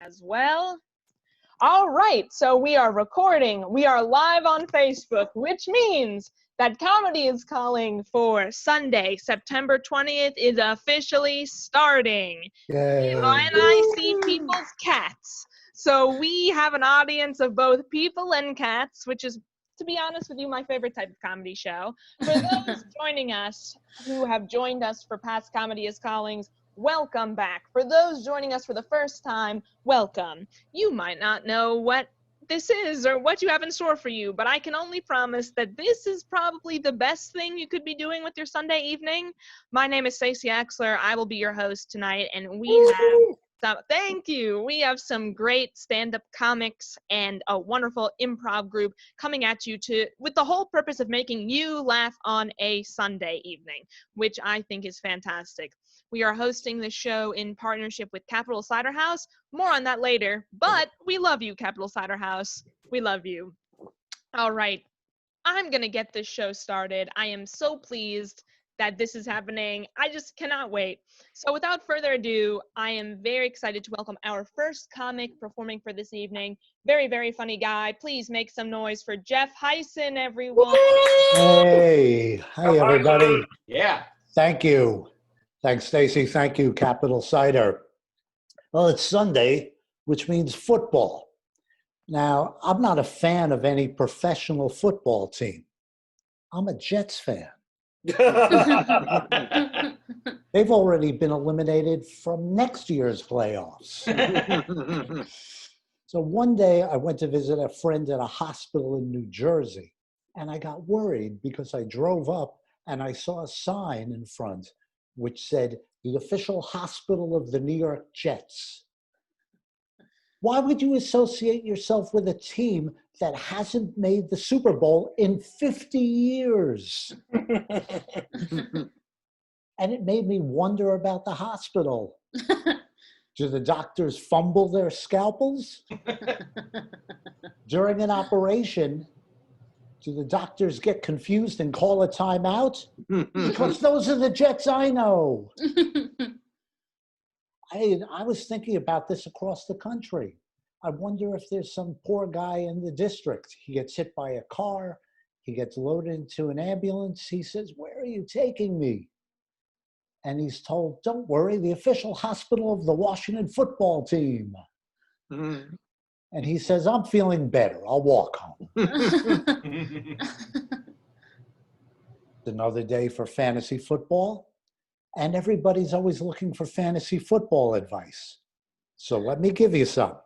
as well. All right, so we are recording. We are live on Facebook, which means that Comedy is Calling for Sunday, September 20th is officially starting. Yay. And I see people's cats. So we have an audience of both people and cats, which is, to be honest with you, my favorite type of comedy show. For those joining us who have joined us for past Comedy is Callings, welcome back. For those joining us for the first time, welcome. You might not know what this is or what you have in store for you, but I can only promise that this is probably the best thing you could be doing with your Sunday evening. My name is Stacey. I will be your host tonight, and we have some great stand-up comics and a wonderful improv group coming at you with the whole purpose of making you laugh on a Sunday evening, which I think is fantastic. We are hosting the show in partnership with Capital Cider House. More on that later, but we love you, Capital Cider House. We love you. All right, I'm going to get this show started. I am so pleased that this is happening. I just cannot wait. So without further ado, I am very excited to welcome our first comic performing for this evening. Very, very funny guy. Please make some noise for Jeff Hysen, everyone. Hey, hi everybody. Yeah. Thank you. Thanks, Stacey. Thank you, Capital Cider. Well, it's Sunday, which means football. Now, I'm not a fan of any professional football team. I'm a Jets fan. They've already been eliminated from next year's playoffs. So one day I went to visit a friend at a hospital in New Jersey, and I got worried because I drove up and I saw a sign in front which said, "The official hospital of the New York Jets." Why would you associate yourself with a team that hasn't made the Super Bowl in 50 years? And it made me wonder about the hospital. Do the doctors fumble their scalpels? During an operation, do the doctors get confused and call a timeout? Because those are the Jets I know. I was thinking about this across the country. I wonder if there's some poor guy in the district. He gets hit by a car. He gets loaded into an ambulance. He says, "Where are you taking me?" And he's told, "Don't worry, the official hospital of the Washington football team." And he says, "I'm feeling better. I'll walk home." Another day for fantasy football. And everybody's always looking for fantasy football advice. So let me give you some.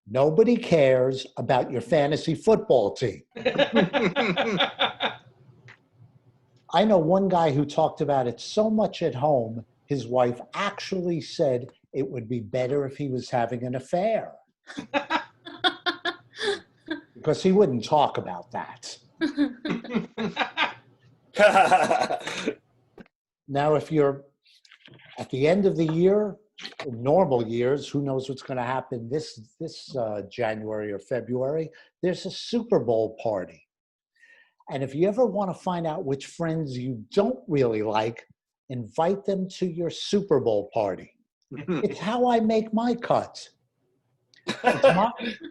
Nobody cares about your fantasy football team. I know one guy who talked about it so much at home, his wife actually said it would be better if he was having an affair. Because he wouldn't talk about that. Now, if you're at the end of the year, in normal years, who knows what's going to happen this January or February, there's a Super Bowl party. And if you ever want to find out which friends you don't really like, invite them to your Super Bowl party. It's how I make my cut.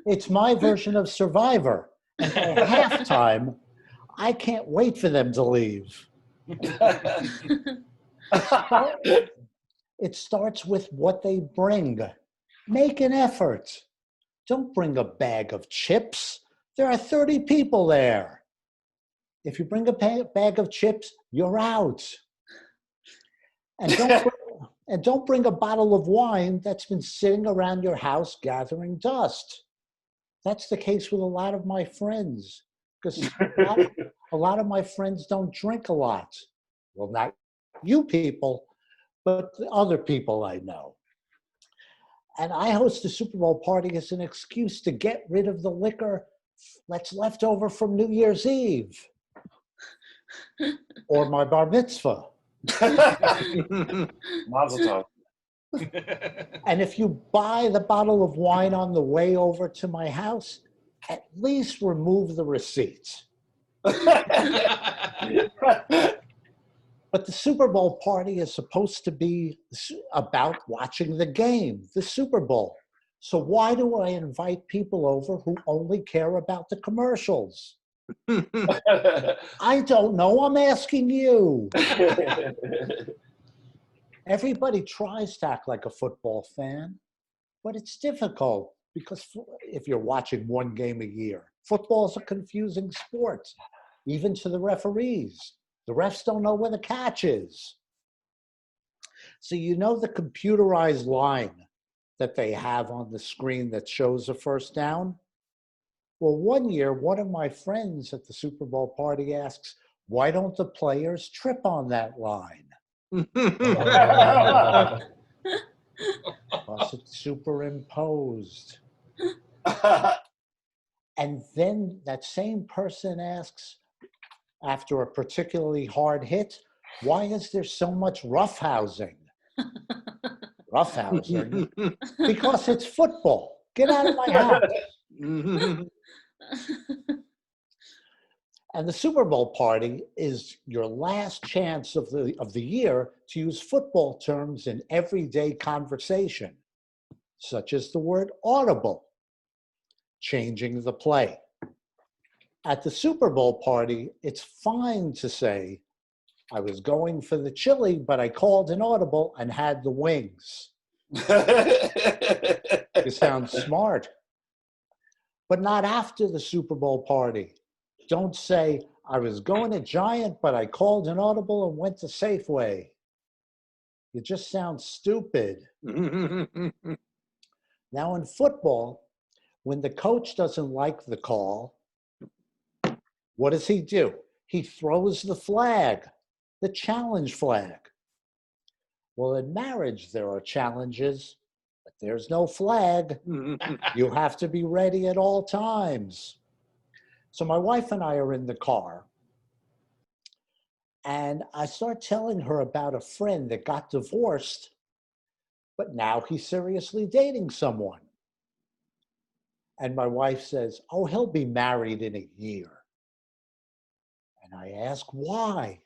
It's my version of Survivor. And by halftime, I can't wait for them to leave. It starts with what they bring. Make an effort. Don't bring a bag of chips. There are 30 people there. If you bring a bag of chips, you're out. And don't bring a bottle of wine that's been sitting around your house gathering dust. That's the case with a lot of my friends, because a lot of my friends don't drink a lot. Well, not you people, but the other people I know. And I host a Super Bowl party as an excuse to get rid of the liquor that's left over from New Year's Eve or my bar mitzvah. Mazel tov. And if you buy the bottle of wine on the way over to my house, at least remove the receipts. But the Super Bowl party is supposed to be about watching the game, the Super Bowl. So why do I invite people over who only care about the commercials? I don't know. I'm asking you. Everybody tries to act like a football fan, but it's difficult because if you're watching one game a year, football's a confusing sport, even to the referees. The refs don't know where the catch is. So you know the computerized line that they have on the screen that shows a first down? Well, one year, one of my friends at the Super Bowl party asks, why don't the players trip on that line? Because it's superimposed. And then that same person asks, after a particularly hard hit, why is there so much roughhousing? Roughhousing? Because it's football. Get out of my house. And the Super Bowl party is your last chance of the year to use football terms in everyday conversation, such as the word audible, changing the play. At the Super Bowl party, it's fine to say, I was going for the chili, but I called an audible and had the wings. You sound smart. But not after the Super Bowl party. Don't say, I was going to Giant, but I called an audible and went to Safeway. You just sound stupid. Now in football, when the coach doesn't like the call, what does he do? He throws the flag, the challenge flag. Well, in marriage, there are challenges, but there's no flag. You have to be ready at all times. So my wife and I are in the car, and I start telling her about a friend that got divorced, but now he's seriously dating someone. And my wife says, oh, he'll be married in a year. And I ask, why?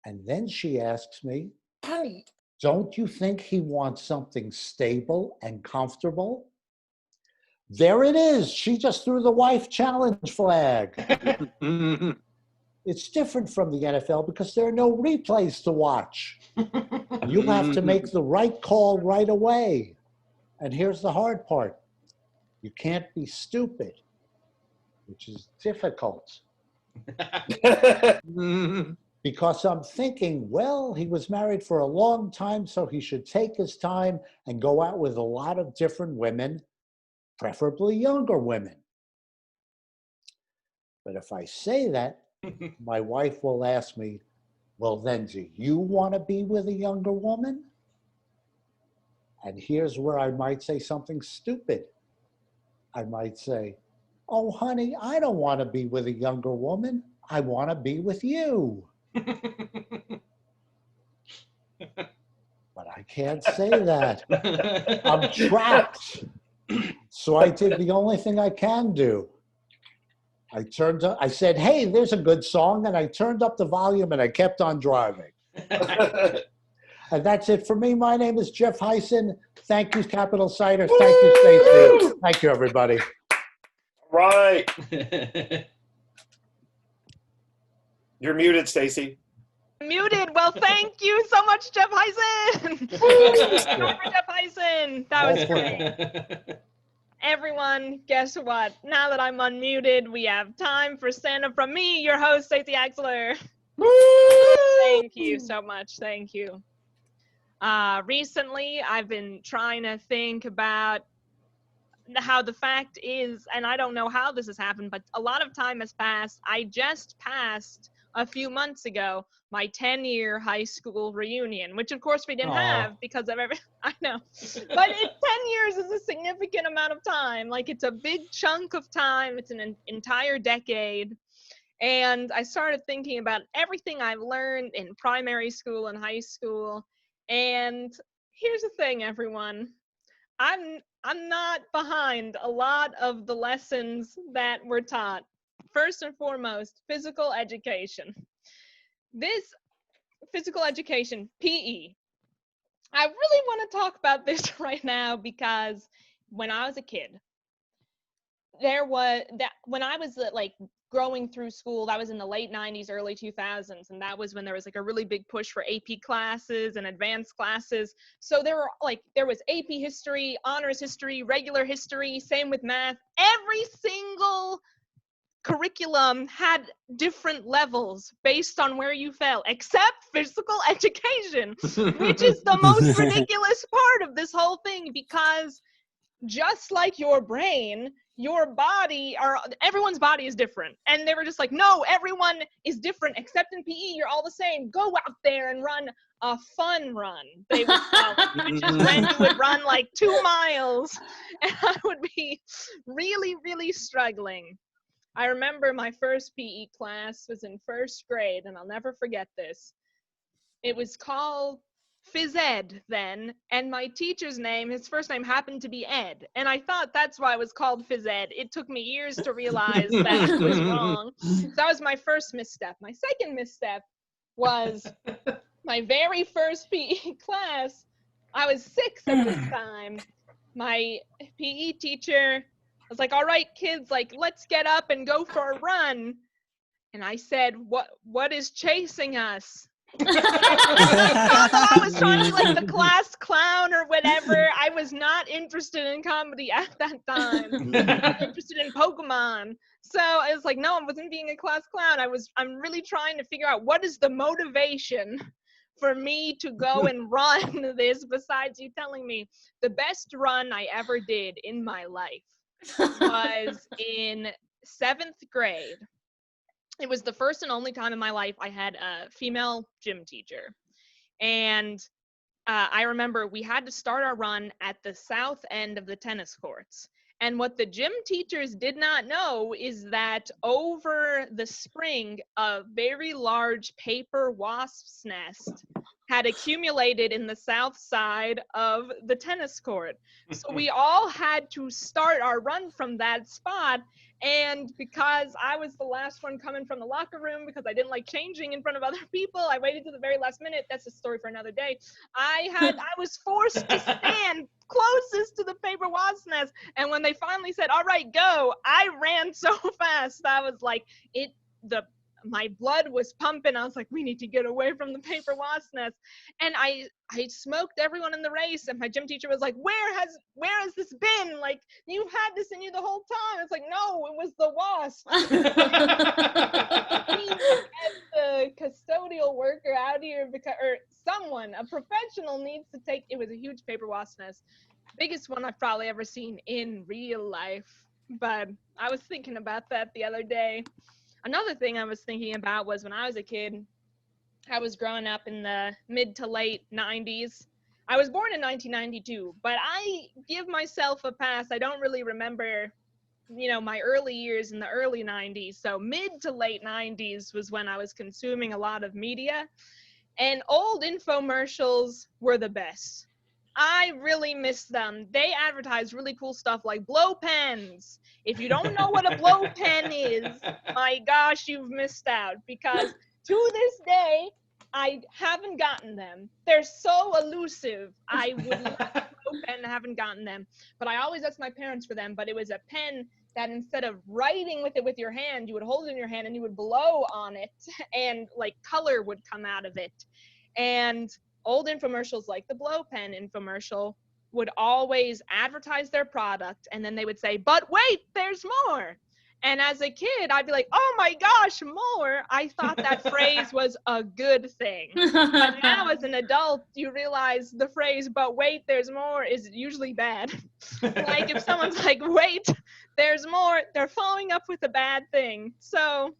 And then she asks me, honey, don't you think he wants something stable and comfortable? There it is. She just threw the wife challenge flag. It's different from the NFL because there are no replays to watch. You have to make the right call right away. And here's the hard part. You can't be stupid, which is difficult. Because I'm thinking, well, he was married for a long time, so he should take his time and go out with a lot of different women, preferably younger women. But if I say that, my wife will ask me, well, then do you want to be with a younger woman? And here's where I might say something stupid. I might say, oh, honey, I don't want to be with a younger woman. I want to be with you. But I can't say that. I'm trapped. So I did the only thing I can do. I said, hey, there's a good song. And I turned up the volume and I kept on driving. And that's it for me. My name is Jeff Hysen. Thank you, Capital Cider. Thank you, Stacey. Thank you, everybody. Right. You're muted, Stacey. Muted. Well, thank you so much, Jeff Hysen. Jeff Hysen. That was great. Everyone, guess what? Now that I'm unmuted, we have time for stand-up from me, your host, Stacey Axler. Thank you so much. Thank you. Recently, I've been trying to think about how the fact is, and I don't know how this has happened, but a lot of time has passed. I just passed a few months ago my 10-year high school reunion, which of course we didn't have because of I know, but 10 years is a significant amount of time. Like, it's a big chunk of time. It's an entire decade. And I started thinking about everything I've learned in primary school and high school. And here's the thing, everyone. I'm not behind a lot of the lessons that were taught. First and foremost, physical education. This physical education, PE, I really want to talk about this right now because when I was a kid, when I was like growing through school, that was in the late 90s, early 2000s, and that was when there was like a really big push for AP classes and advanced classes. So there was AP history, honors history, regular history, same with math. Every single curriculum had different levels based on where you fell, except physical education, which is the most ridiculous part of this whole thing, because just like your brain, everyone's body is different. And they were just like, no, everyone is different except in PE, you're all the same. Go out there and run a fun run, they would tell us, which is when you would run like 2 miles. And I would be really, really struggling. I remember my first PE class was in first grade, and I'll never forget this. It was called Phys Ed then, and my teacher's name, his first name happened to be Ed, and I thought that's why it was called Phys Ed. It took me years to realize that it was wrong. So that was my first misstep. My second misstep was my very first PE class. I was 6 at this time. My PE teacher was like, all right, kids, like, let's get up and go for a run. And I said, what is chasing us? I was trying to be like the class clown or whatever. I was not interested in comedy at that time. I was interested in Pokemon. So I was like, no, I wasn't being a class clown. I'm really trying to figure out what is the motivation for me to go and run this, besides you telling me. The best run I ever did in my life was in 7th grade. It was the first and only time in my life I had a female gym teacher. And I remember we had to start our run at the south end of the tennis courts. And what the gym teachers did not know is that over the spring, a very large paper wasp's nest had accumulated in the south side of the tennis court. So we all had to start our run from that spot. And because I was the last one coming from the locker room, because I didn't like changing in front of other people, I waited to the very last minute. That's a story for another day. I was forced to stand closest to the paper wasp's nest. And when they finally said, all right, go, I ran so fast. I was like, my blood was pumping. I was like, we need to get away from the paper wasp's nest. And I smoked everyone in the race. And my gym teacher was like, where has this been? Like, you've had this in you the whole time. It's like, no, it was the wasp. Get the custodial worker out here, or someone, a professional needs to take, it was a huge paper wasp nest. Biggest one I've probably ever seen in real life. But I was thinking about that the other day. Another thing I was thinking about was when I was a kid, I was growing up in the mid to late 90s. I was born in 1992, but I give myself a pass. I don't really remember, my early years in the early 90s. So mid to late 90s was when I was consuming a lot of media, and old infomercials were the best. I really miss them. They advertise really cool stuff like blow pens. If you don't know what a blow pen is, my gosh, you've missed out, because to this day, I haven't gotten them. They're so elusive. I would love a blow pen, haven't gotten them. But I always asked my parents for them, but it was a pen that instead of writing with it with your hand, you would hold it in your hand and you would blow on it, and like color would come out of it. And old infomercials like the blow pen infomercial would always advertise their product, and then they would say, but wait, there's more. And as a kid, I'd be like, oh my gosh, more. I thought that phrase was a good thing. But now as an adult, you realize the phrase, but wait, there's more, is usually bad. Like if someone's like, wait, there's more, they're following up with a bad thing. So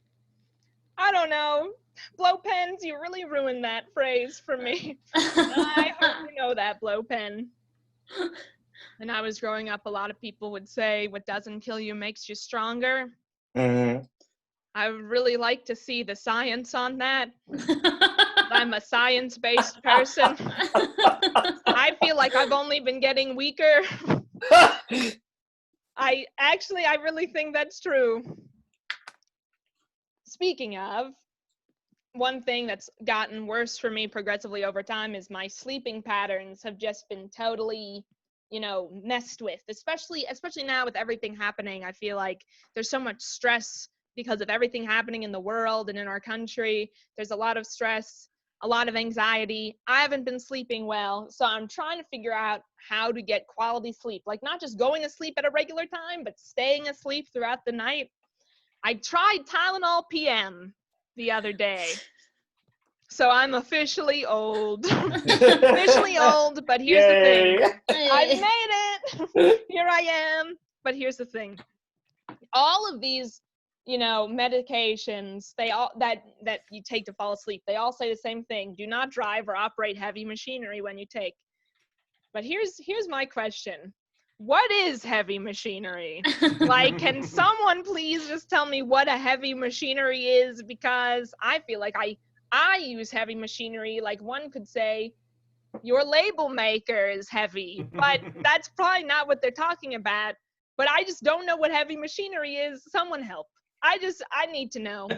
I don't know. Blow pens, you really ruined that phrase for me. I hope you know that, blow pen. When I was growing up, a lot of people would say, what doesn't kill you makes you stronger. Mm-hmm. I would really like to see the science on that. I'm a science-based person. I feel like I've only been getting weaker. I really think that's true. Speaking of, one thing that's gotten worse for me progressively over time is my sleeping patterns have just been totally, messed with, especially now with everything happening. I feel like there's so much stress because of everything happening in the world and in our country. There's a lot of stress, a lot of anxiety. I haven't been sleeping well, so I'm trying to figure out how to get quality sleep, like not just going to sleep at a regular time, but staying asleep throughout the night. I tried Tylenol PM the other day. So I'm officially old. Officially old, but here's the thing. I've made it. Here I am. But here's the thing. All of these, medications, they all that you take to fall asleep, they all say the same thing. Do not drive or operate heavy machinery when you take. But here's my question. What is heavy machinery? Like, can someone please just tell me what a heavy machinery is? Because I feel like I use heavy machinery. Like, one could say your label maker is heavy, but that's probably not what they're talking about. But I just don't know what heavy machinery is. Someone help. I need to know.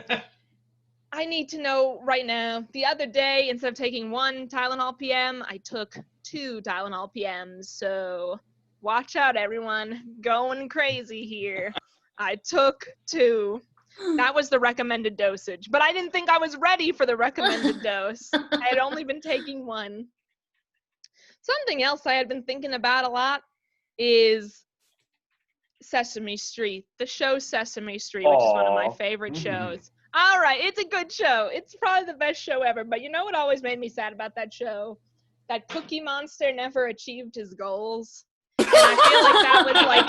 I need to know right now. The other day, instead of taking one Tylenol PM, I took 2 Tylenol PMs. So watch out, everyone. Going crazy here. I took 2. That was the recommended dosage. But I didn't think I was ready for the recommended dose. I had only been taking 1. Something else I had been thinking about a lot is Sesame Street. The show Sesame Street, which is one of my favorite shows. All right, it's a good show. It's probably the best show ever. But you know what always made me sad about that show? That Cookie Monster never achieved his goals. And I feel like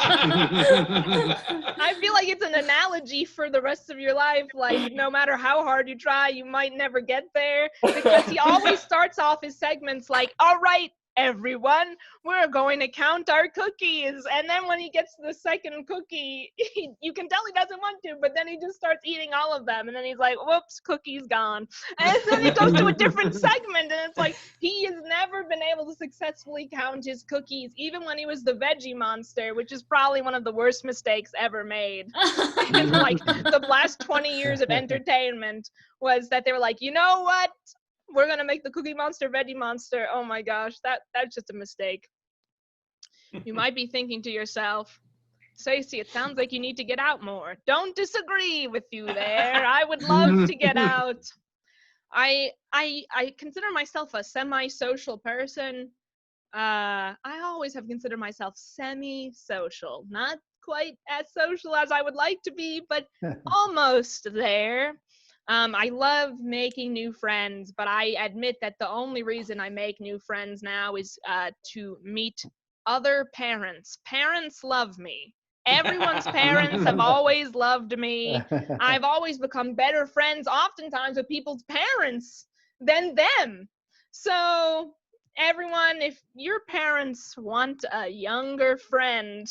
I feel like it's an analogy for the rest of your life. Like, no matter how hard you try, you might never get there. Because he always starts off his segments like, all right, everyone, we're going to count our cookies. And then when he gets to the second cookie, you can tell he doesn't want to, but then he just starts eating all of them. And then he's like, whoops, cookie's gone. And then he goes to a different segment. And it's like, he has never been able to successfully count his cookies, even when he was the Veggie Monster, which is probably one of the worst mistakes ever made. And like the last 20 years of entertainment was that they were like, you know what? We're going to make the Cookie Monster Veggie Monster. Oh my gosh, that's just a mistake. You might be thinking to yourself, Stacey, it sounds like you need to get out more. Don't disagree with you there. I would love to get out. I consider myself a semi-social person. I always have considered myself semi-social. Not quite as social as I would like to be, but almost there. I love making new friends, but I admit that the only reason I make new friends now is to meet other parents. Parents love me. Everyone's parents have always loved me. I've always become better friends, oftentimes with people's parents than them. So everyone, if your parents want a younger friend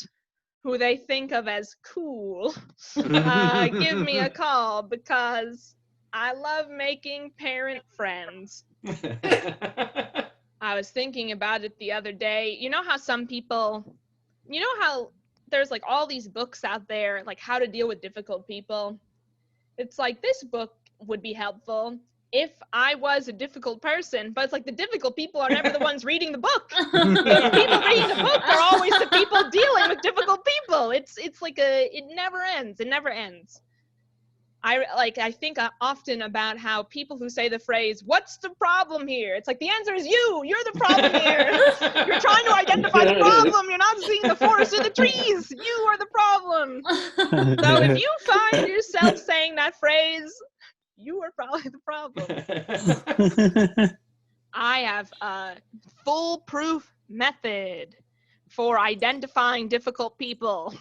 who they think of as cool, give me a call, because I love making parent friends. I was thinking about it the other day. You know how some people, how there's like all these books out there, like how to deal with difficult people. It's like, this book would be helpful if I was a difficult person, but it's like the difficult people are never the ones reading the book. The people reading the book are always the people dealing with difficult people. It's like it never ends. It never ends. I think often about how people who say the phrase, what's the problem here? It's like, the answer is you. You're the problem here. You're trying to identify the problem. You're not seeing the forest or the trees. You are the problem. So if you find yourself saying that phrase, you are probably the problem. I have a foolproof method for identifying difficult people.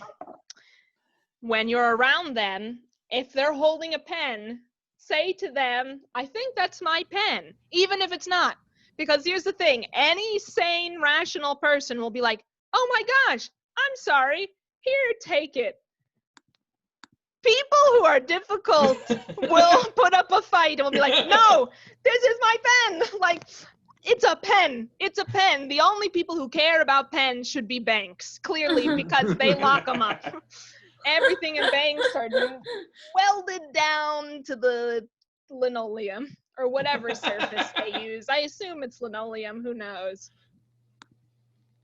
When you're around them, if they're holding a pen, say to them, I think that's my pen, even if it's not. Because here's the thing, any sane, rational person will be like, oh my gosh, I'm sorry, here, take it. People who are difficult will put up a fight and will be like, no, this is my pen. Like, it's a pen. It's a pen. The only people who care about pens should be banks, clearly, because they lock them up. Everything in banks are welded down to the linoleum or whatever surface they use. I assume it's linoleum, who knows.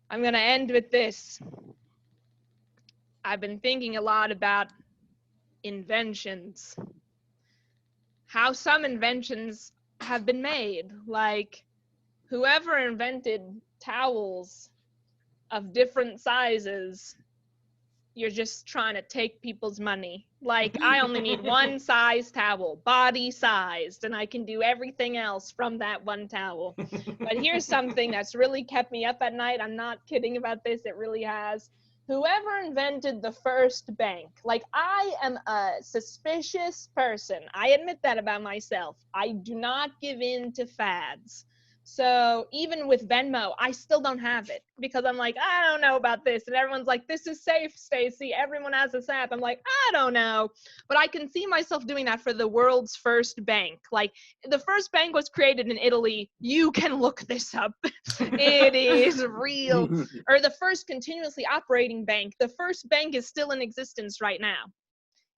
I'm gonna end with this. I've been thinking a lot about inventions. How some inventions have been made, like whoever invented towels of different sizes, you're just trying to take people's money. Like, I only need one size towel, body sized, and I can do everything else from that one towel. But here's something that's really kept me up at night. I'm not kidding about this, it really has. Whoever invented the first bank, like, I am a suspicious person. I admit that about myself. I do not give in to fads. So even with Venmo, I still don't have it because I'm like, I don't know about this. And everyone's like, this is safe, Stacey. Everyone has this app. I'm like, I don't know. But I can see myself doing that for the world's first bank. Like, the first bank was created in Italy. You can look this up. It is real. Or the first continuously operating bank. The first bank is still in existence right now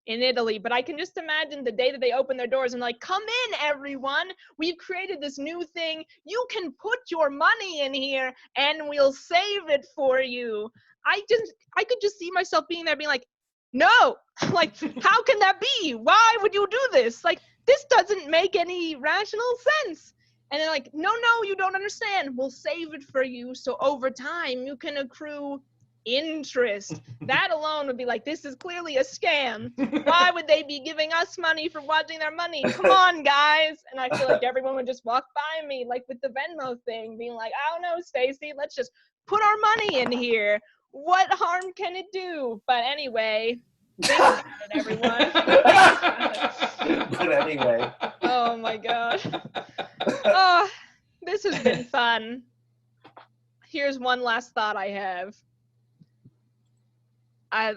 in Italy, but I can just imagine the day that they open their doors and like, come in everyone, we've created this new thing, you can put your money in here and we'll save it for you. I could just see myself being there being like, no, like, how can that be? Why would you do this? Like, this doesn't make any rational sense. And they're like, no, you don't understand, we'll save it for you so over time you can accrue interest. That alone would be like, this is clearly a scam. Why would they be giving us money for watching their money? Come on, guys. And I feel like everyone would just walk by me, like with the Venmo thing, being like, I don't know, Stacey, let's just put our money in here. What harm can it do? But anyway, think about it, everyone. But anyway. Oh my god. Oh, this has been fun. Here's one last thought I have. I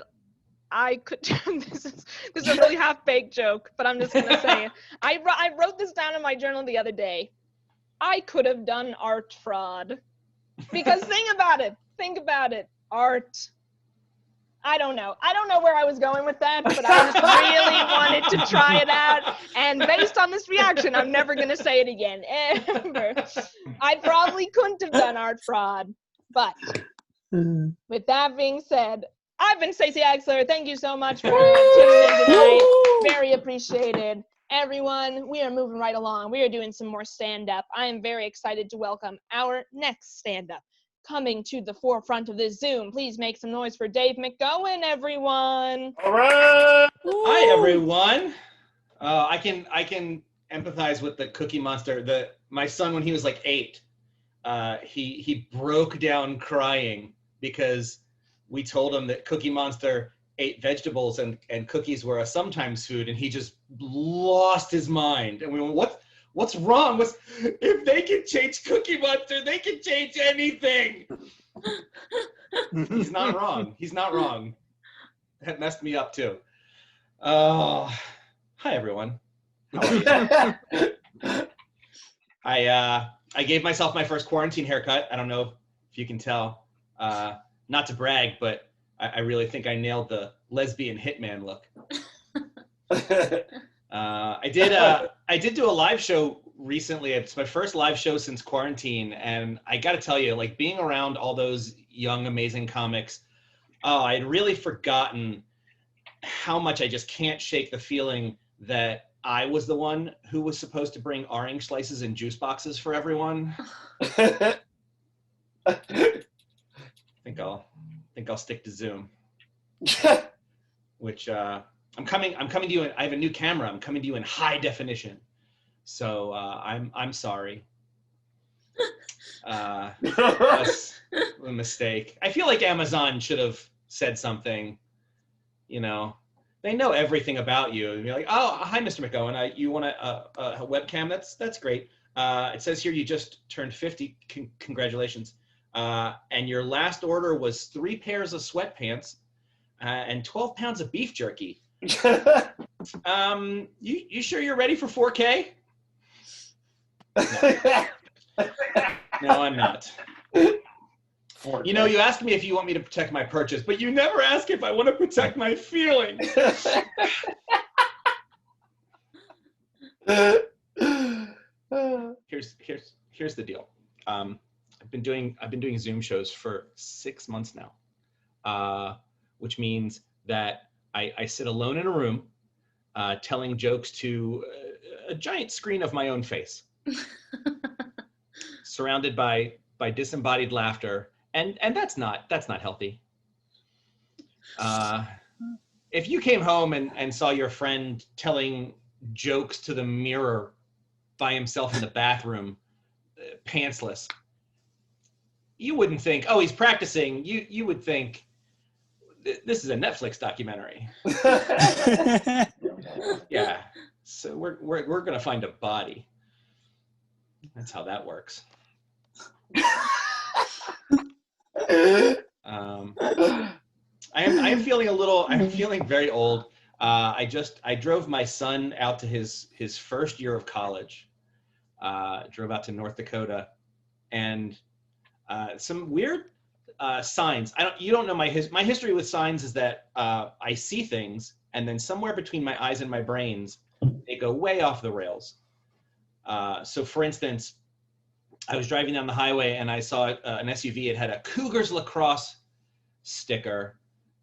could, this is a really half-baked joke, but I'm just gonna say it. I wrote this down in my journal the other day. I could have done art fraud. Because think about it, art. I don't know where I was going with that, but I just really wanted to try it out. And based on this reaction, I'm never gonna say it again, ever. I probably couldn't have done art fraud, but with that being said, I've been Stacey Axler. Thank you so much for tuning in tonight. Very appreciated. Everyone, we are moving right along. We are doing some more stand-up. I am very excited to welcome our next stand-up. Coming to the forefront of this Zoom, please make some noise for Dave McOwen, everyone. All right. Hi, everyone. I can empathize with the Cookie Monster. My son, when he was like 8, he broke down crying because we told him that Cookie Monster ate vegetables and cookies were a sometimes food, and he just lost his mind. And we went, what's wrong? If they can change Cookie Monster, they can change anything. He's not wrong. He's not wrong. That messed me up too. Hi everyone. How are you? I gave myself my first quarantine haircut. I don't know if you can tell. Not to brag, but I really think I nailed the lesbian hitman look. I did do a live show recently. It's my first live show since quarantine, and I got to tell you, like, being around all those young, amazing comics, I had really forgotten how much I just can't shake the feeling that I was the one who was supposed to bring orange slices and juice boxes for everyone. I think I'll stick to Zoom. Which I'm coming to you. I have a new camera. I'm coming to you in high definition. So I'm sorry. That's a mistake. I feel like Amazon should have said something. You know, they know everything about you. And you're like, oh, hi, Mr. McOwen. You want a webcam? That's great. It says here you just turned 50. Congratulations. And your last order was 3 pairs of sweatpants and 12 pounds of beef jerky. You sure you're ready for 4K? No, I'm not. 4K. You know, you asked me if you want me to protect my purchase, but you never ask if I want to protect my feelings. here's the deal. I've been doing Zoom shows for 6 months now, which means that I sit alone in a room, telling jokes to a giant screen of my own face, surrounded by disembodied laughter, and that's not healthy. If you came home and saw your friend telling jokes to the mirror by himself in the bathroom, pantsless, you wouldn't think, oh, he's practicing. You would think, this is a Netflix documentary. Yeah. So we're gonna find a body. That's how that works. I'm feeling very old. I drove my son out to his first year of college. Drove out to North Dakota, and some weird signs. You don't know my history with signs is that I see things, and then somewhere between my eyes and my brains, they go way off the rails. So for instance, I was driving down the highway and I saw an SUV. It had a Cougars lacrosse sticker,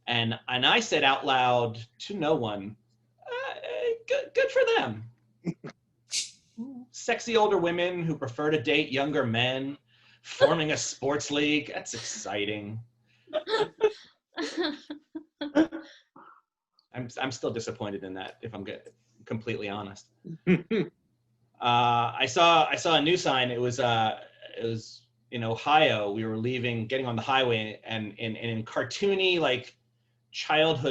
and I said out loud to no one, good for them. Sexy older women who prefer to date younger men, forming a sports league. That's exciting. I'm still disappointed in that, if I'm completely honest. I saw a new sign. It was in Ohio. We were getting on the highway, and in cartoony, like child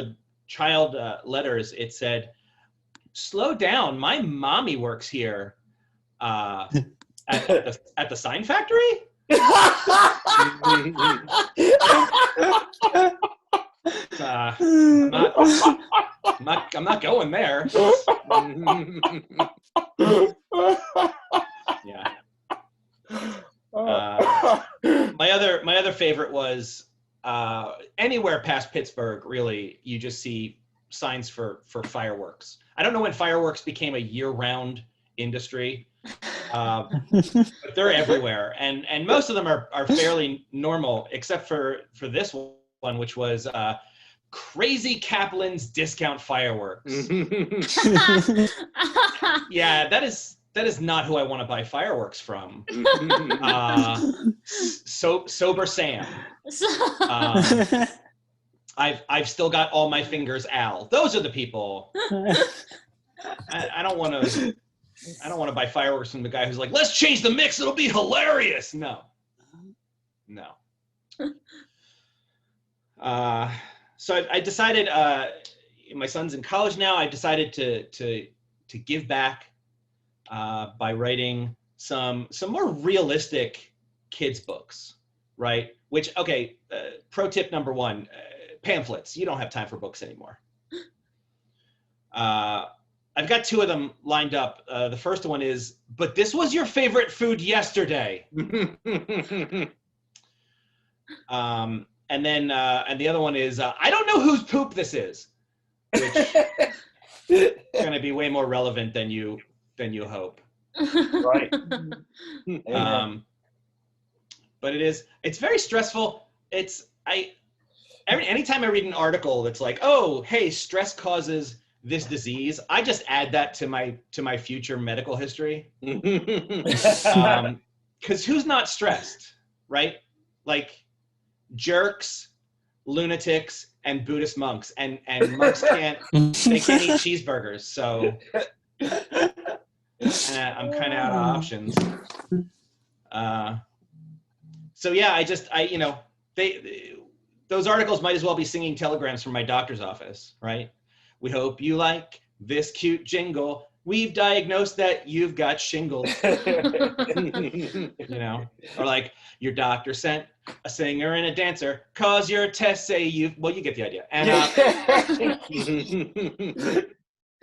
letters, it said, "Slow down, my mommy works here." At the sign factory. I'm not going there. Yeah. My other favorite was anywhere past Pittsburgh. Really, you just see signs for fireworks. I don't know when fireworks became a year-round industry, but they're everywhere, and most of them are fairly normal, except for this one, which was Crazy Kaplan's Discount Fireworks. Yeah, that is not who I want to buy fireworks from. Sober Sam. I've still got all my fingers, Al. Those are the people. I don't want to buy fireworks from the guy who's like, let's change the mix, it'll be hilarious. No. So I decided, my son's in college now. I decided to give back by writing some more realistic kids books, right? Which, okay, pro tip number one, pamphlets. You don't have time for books anymore. I've got 2 of them lined up. The first one is, but this was your favorite food yesterday. And then and the other one is, I don't know whose poop this is, which is going to be way more relevant than you hope. Right. But it's very stressful. Anytime I read an article that's like, oh, hey, stress causes this disease, I just add that to my future medical history. Because who's not stressed, right? Like jerks, lunatics, and Buddhist monks, and monks can't eat cheeseburgers, so I'm kind of out of options. So yeah, those articles might as well be singing telegrams from my doctor's office, right? We hope you like this cute jingle. We've diagnosed that you've got shingles. Or like, your doctor sent a singer and a dancer, cause your tests say you get the idea. And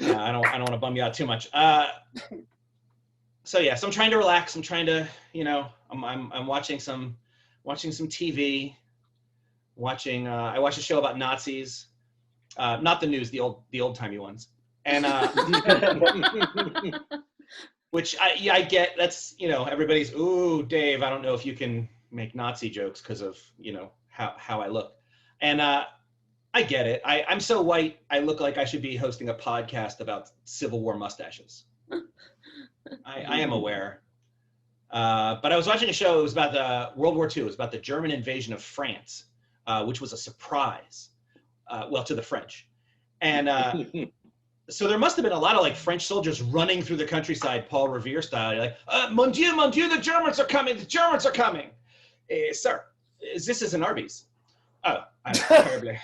I don't want to bum you out too much. So I'm trying to relax. I'm trying to, I'm watching some TV. I watched a show about Nazis, not the news, the old timey ones. And which I get. That's, everybody's, ooh, Dave, I don't know if you can make Nazi jokes because of, how I look. And I get it. I'm so white, I look like I should be hosting a podcast about Civil War mustaches. I am aware. But I was watching a show. It was about the World War II. It was about the German invasion of France, which was a surprise, to the French. And so there must have been a lot of French soldiers running through the countryside, Paul Revere style. You're like, mon Dieu, the Germans are coming. The Germans are coming. Sir, this is an Arby's. Oh, I'm terribly.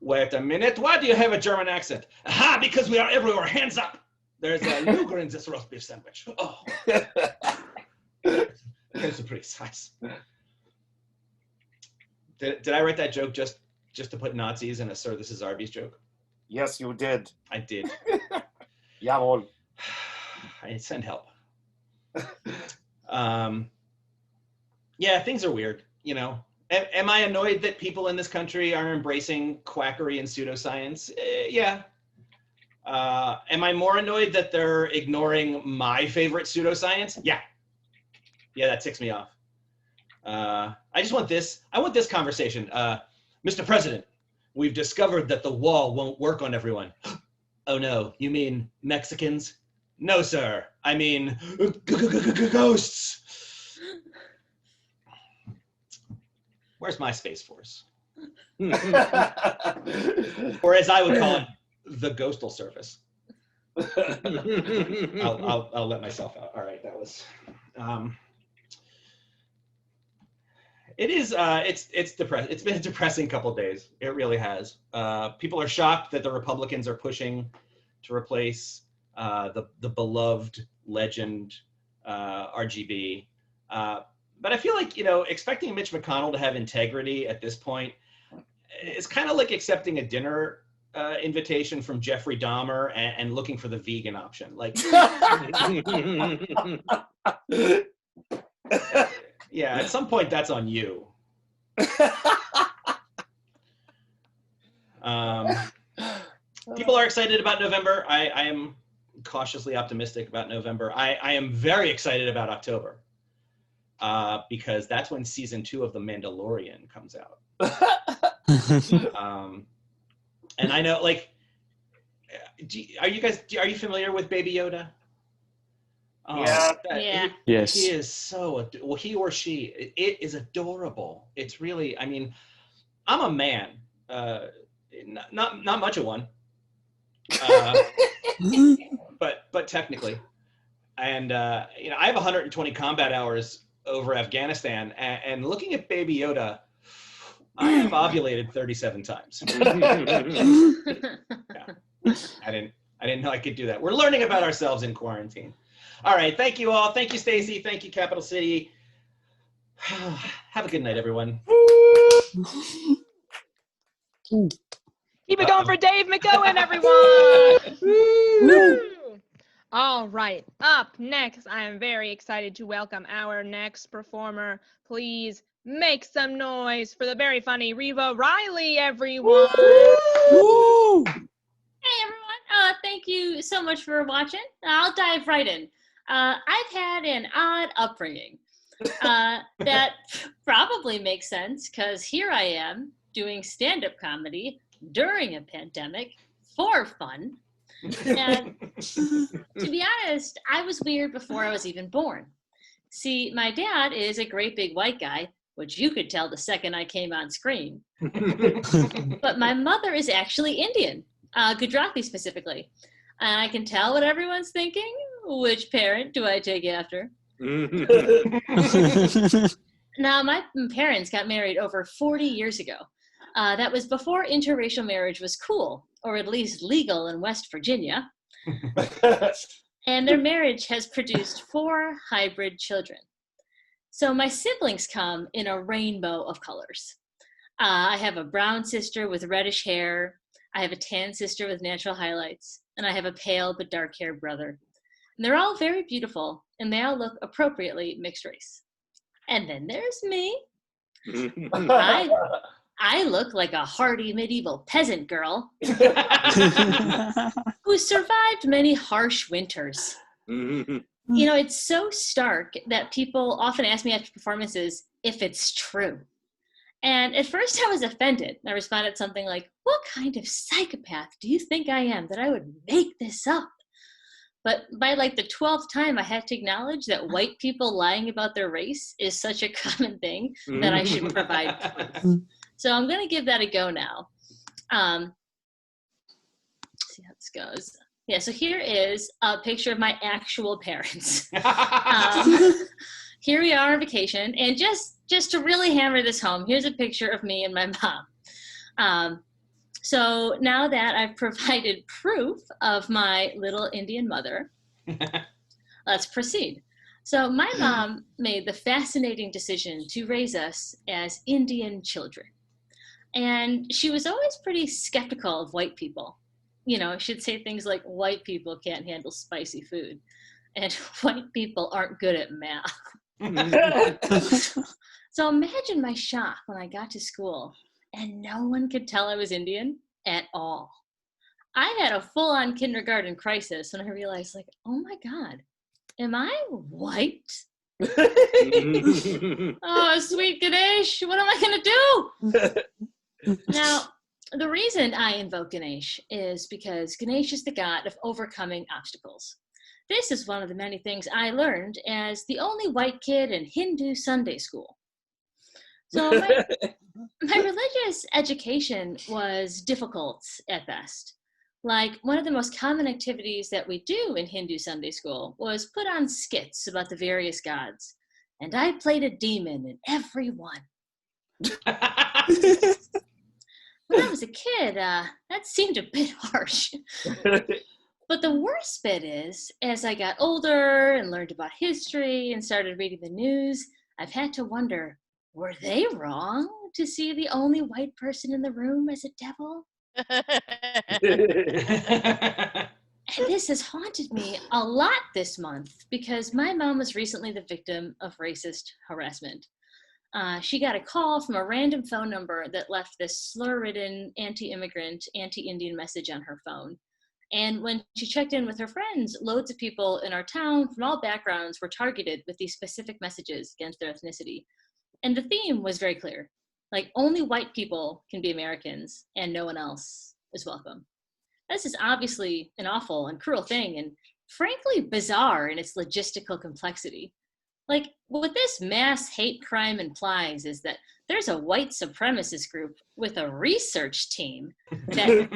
Wait a minute. Why do you have a German accent? Aha, because we are everywhere. Hands up. There's a nougat in this roast beef sandwich. Oh. That's a pretty size. Did I write that joke just to put Nazis in a Sir, this is Arby's joke? Yes, you did. I did. Jawohl. I send help. Yeah, things are weird, Am I annoyed that people in this country are embracing quackery and pseudoscience? Yeah. Am I more annoyed that they're ignoring my favorite pseudoscience? Yeah. Yeah, that ticks me off. I want this conversation. Mr. President, we've discovered that the wall won't work on everyone. Oh no, you mean Mexicans? No, sir. I mean ghosts. Where's my Space Force? Or as I would call it, the Ghostal Service. I'll let myself out. All right, that was. It is. It's depressing. It's been a depressing couple of days. It really has. People are shocked that the Republicans are pushing to replace the beloved legend RGB. But I feel like, expecting Mitch McConnell to have integrity at this point is kind of like accepting a dinner invitation from Jeffrey Dahmer and looking for the vegan option. Yeah, at some point that's on you. People are excited about November. I am cautiously optimistic about November. I am very excited about October. Because that's when season 2 of The Mandalorian comes out. And I know, are you familiar with Baby Yoda? Yeah. Yes. He is he or she, it is adorable. It's really, I'm a man, not much of one, but technically, and I have 120 combat hours over Afghanistan, and looking at Baby Yoda, I have ovulated 37 times. Yeah. I didn't know I could do that. We're learning about ourselves in quarantine. All right, thank you all. Thank you, Stacey. Thank you, Capital City. Have a good night, everyone. Keep it going for Dave McOwen, everyone. Woo! All right, up next, I am very excited to welcome our next performer. Please make some noise for the very funny Riva Riley, everyone. Woo! Hey everyone, thank you so much for watching. I'll dive right in. I've had an odd upbringing. That probably makes sense because here I am doing stand-up comedy during a pandemic for fun. And to be honest, I was weird before I was even born. See, my dad is a great big white guy, which you could tell the second I came on screen. But my mother is actually Indian, Gujarati specifically. And I can tell what everyone's thinking. Which parent do I take after? Now, my parents got married over 40 years ago. That was before interracial marriage was cool, or at least legal in West Virginia. And their marriage has produced 4 hybrid children. So my siblings come in a rainbow of colors. I have a brown sister with reddish hair. I have a tan sister with natural highlights. And I have a pale but dark-haired brother. And they're all very beautiful, and they all look appropriately mixed race. And then there's me. I look like a hardy medieval peasant girl who survived many harsh winters. You know, it's so stark that people often ask me after performances if it's true. And at first I was offended. I responded something like, what kind of psychopath do you think I am that I would make this up? But by like the 12th time, I had to acknowledge that white people lying about their race is such a common thing that I should provide proof. So I'm going to give that a go now. See how this goes. Yeah, so here is a picture of my actual parents. Here we are on vacation, and just to really hammer this home, here's a picture of me and my mom. So now that I've provided proof of my little Indian mother, let's proceed. So my mom made the fascinating decision to raise us as Indian children. And she was always pretty skeptical of white people. You know, she'd say things like, white people can't handle spicy food, and white people aren't good at math. So imagine my shock when I got to school and no one could tell I was Indian at all. I had a full-on kindergarten crisis when I realized, like, oh my God, am I white? Oh, sweet Ganesh, what am I gonna do? Now, the reason I invoke Ganesh is because Ganesh is the god of overcoming obstacles. This is one of the many things I learned as the only white kid in Hindu Sunday school. So my religious education was difficult at best. Like, one of the most common activities that we do in Hindu Sunday school was put on skits about the various gods. And I played a demon in every one. When I was a kid, that seemed a bit harsh. But the worst bit is, as I got older and learned about history and started reading the news, I've had to wonder, were they wrong to see the only white person in the room as a devil? And this has haunted me a lot this month because my mom was recently the victim of racist harassment. She got a call from a random phone number that left this slur-ridden, anti-immigrant, anti-Indian message on her phone. And when she checked in with her friends, loads of people in our town from all backgrounds were targeted with these specific messages against their ethnicity. And the theme was very clear. Like, only white people can be Americans and no one else is welcome. This is obviously an awful and cruel thing and frankly bizarre in its logistical complexity. Like, what this mass hate crime implies is that there's a white supremacist group with a research team that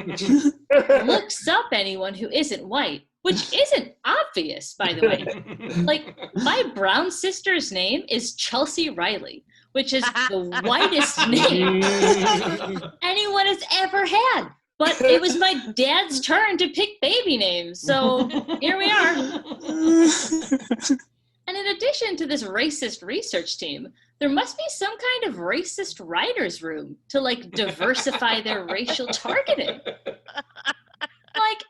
looks up anyone who isn't white, which isn't obvious, by the way. Like, my brown sister's name is Chelsea Riley, which is the whitest name anyone has ever had. But it was my dad's turn to pick baby names, so here we are. And in addition to this racist research team, there must be some kind of racist writer's room to, like, diversify their racial targeting. Like,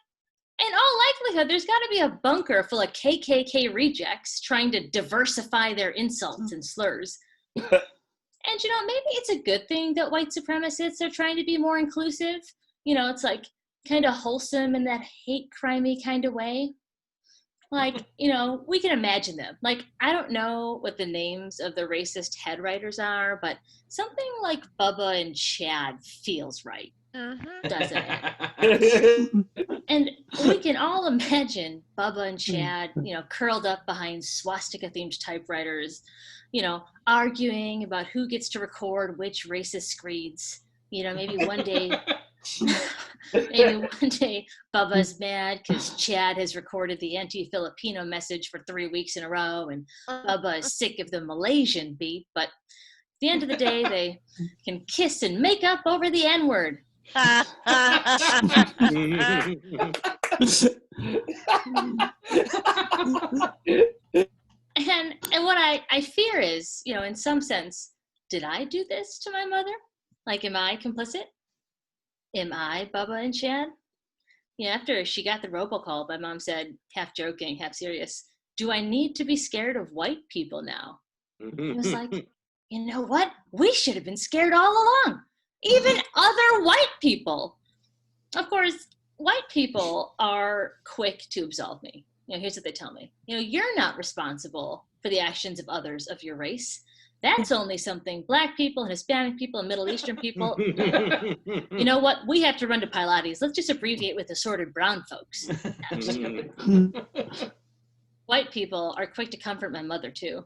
in all likelihood, there's got to be a bunker full of KKK rejects trying to diversify their insults and slurs. And, you know, maybe it's a good thing that white supremacists are trying to be more inclusive. You know, it's like kind of wholesome in that hate crimey kind of way. Like, you know, we can imagine them. Like, I don't know what the names of the racist head writers are, but something like Bubba and Chad feels right, doesn't it? And we can all imagine Bubba and Chad, you know, curled up behind swastika-themed typewriters, you know, arguing about who gets to record which racist screeds. You know, maybe one day... Maybe one day Bubba's mad because Chad has recorded the anti-Filipino message for 3 weeks in a row and Bubba is sick of the Malaysian beat, but at the end of the day they can kiss and make up over the N-word. And what I fear is, you know, in some sense, did I do this to my mother? Like, am I complicit? Am I Bubba and Chad? Yeah, after she got the robocall, my mom said, half joking, half serious, do I need to be scared of white people now? It was like, you know what? We should have been scared all along. even other white people. Of course, white people are quick to absolve me. Here's what they tell me. You're not responsible for the actions of others of your race. That's only something Black people and Hispanic people and Middle Eastern people. You know what? We have to run to Pilates. Let's just abbreviate with assorted brown folks. I'm just joking. White people are quick to comfort my mother, too.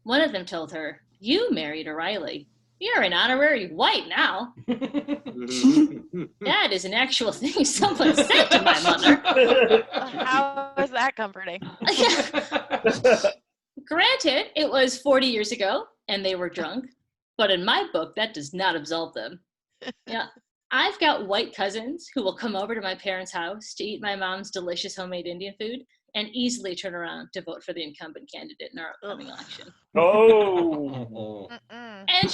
One of them told her, "You married O'Reilly. You're an honorary white now." That is an actual thing someone said to my mother. How is that comforting? Granted, it was 40 years ago and they were drunk, but in my book, that does not absolve them. Yeah, I've got white cousins who will come over to my parents' house to eat my mom's delicious homemade Indian food and easily turn around to vote for the incumbent candidate in our upcoming election. Oh. And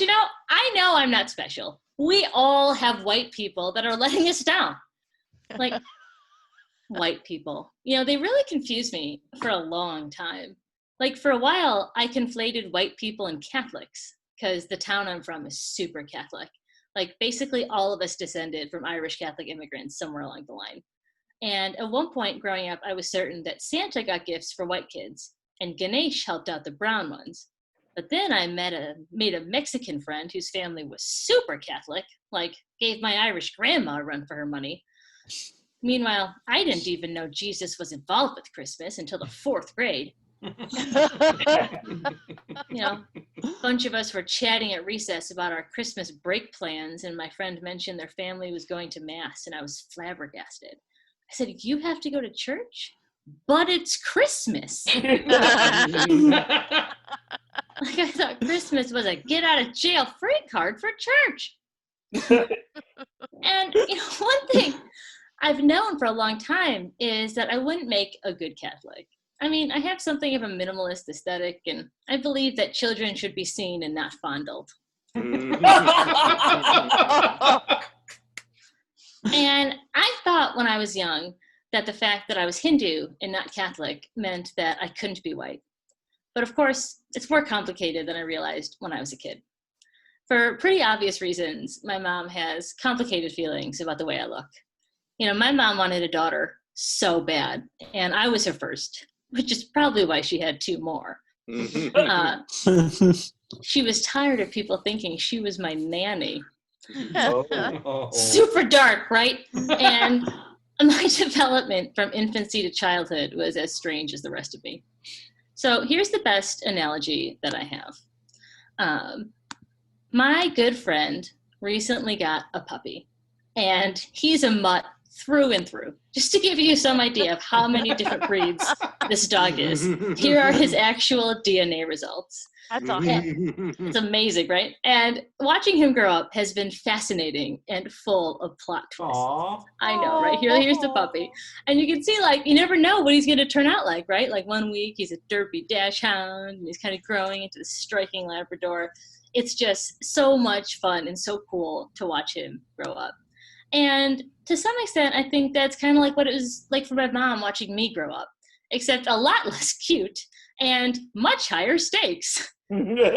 I know I'm not special. We all have white people that are letting us down. Like, white people. They really confused me for a long time. Like, for a while, I conflated white people and Catholics because the town I'm from is super Catholic. Like, basically all of us descended from Irish Catholic immigrants somewhere along the line. And at one point growing up, I was certain that Santa got gifts for white kids and Ganesh helped out the brown ones. But then I made a Mexican friend whose family was super Catholic, like gave my Irish grandma a run for her money. Meanwhile, I didn't even know Jesus was involved with Christmas until the 4th grade. A bunch of us were chatting at recess about our Christmas break plans, and my friend mentioned their family was going to Mass, and I was flabbergasted. I said, "You have to go to church? But it's Christmas." Like, I thought Christmas was a get out of jail free card for church. And one thing I've known for a long time is that I wouldn't make a good Catholic. I mean, I have something of a minimalist aesthetic, and I believe that children should be seen and not fondled. And I thought when I was young that the fact that I was Hindu and not Catholic meant that I couldn't be white. But of course, it's more complicated than I realized when I was a kid. For pretty obvious reasons, my mom has complicated feelings about the way I look. My mom wanted a daughter so bad, and I was her first, which is probably why she had 2 more. She was tired of people thinking she was my nanny. Super dark, right? And my development from infancy to childhood was as strange as the rest of me. So here's the best analogy that I have. My good friend recently got a puppy, and he's a mutt through and through. Just to give you some idea of how many different breeds this dog is, here are his actual DNA results. That's awesome. It's amazing, right? And watching him grow up has been fascinating and full of plot twists. Aww. I know, right? Here's the puppy. And you can see, like, you never know what he's going to turn out like, right? Like, one week he's a derpy dachshund, and he's kind of growing into this striking Labrador. It's just so much fun and so cool to watch him grow up. And to some extent, I think that's kind of like what it was like for my mom watching me grow up, except a lot less cute and much higher stakes. My